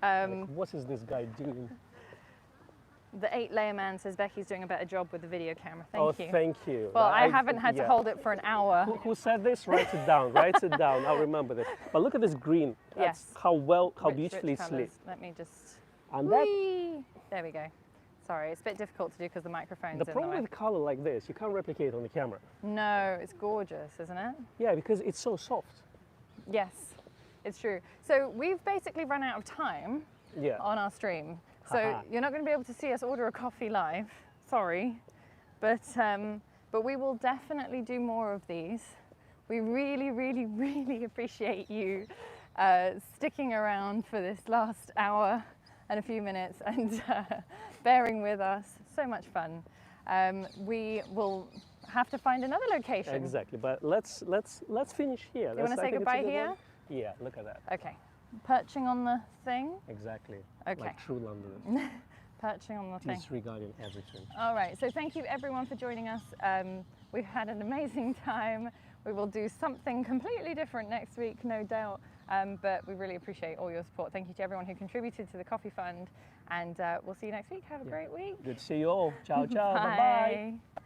B: Like, what is this guy doing?
A: The 8-layer man says Becky's doing a better job with the video camera.
B: Oh,
A: Thank you.
B: thank you.
A: Well, I haven't had to
B: yeah.
A: hold it for an hour.
B: Who said this? Write it down. Write it down. I'll remember this. But look at this green. That's
A: Yes.
B: how
A: Rich
B: beautifully
A: colours.
B: slit.
A: Let me just.
B: And that,
A: Whee! There we go. Sorry, it's a bit difficult to do because the microphone's
B: the
A: in the
B: problem
A: way.
B: with color like this, you can't replicate on the camera.
A: No, it's gorgeous, isn't it?
B: Yeah, because it's so soft.
A: Yes, it's true. So we've basically run out of time
B: Yeah.
A: on our stream. So
B: Haha.
A: you're not going to be able to see us order a coffee live. Sorry, but we will definitely do more of these. We really, really, really appreciate you sticking around for this last hour and a few minutes and bearing with us. So much fun. We will have to find another location.
B: Exactly. But let's finish here.
A: You want to say goodbye here?
B: Yeah. Look at that.
A: Okay. Perching on the thing.
B: Exactly.
A: Okay.
B: Like true Londoners.
A: Perching on the thing.
B: Disregarding everything.
A: All right, so thank you everyone for joining us. We've had an amazing time. We will do something completely different next week, no doubt. But we really appreciate all your support. Thank you to everyone who contributed to the Coffee Fund. And we'll see you next week. Have a great week.
B: Good to see you all. Ciao, ciao. Bye-bye.
A: Bye.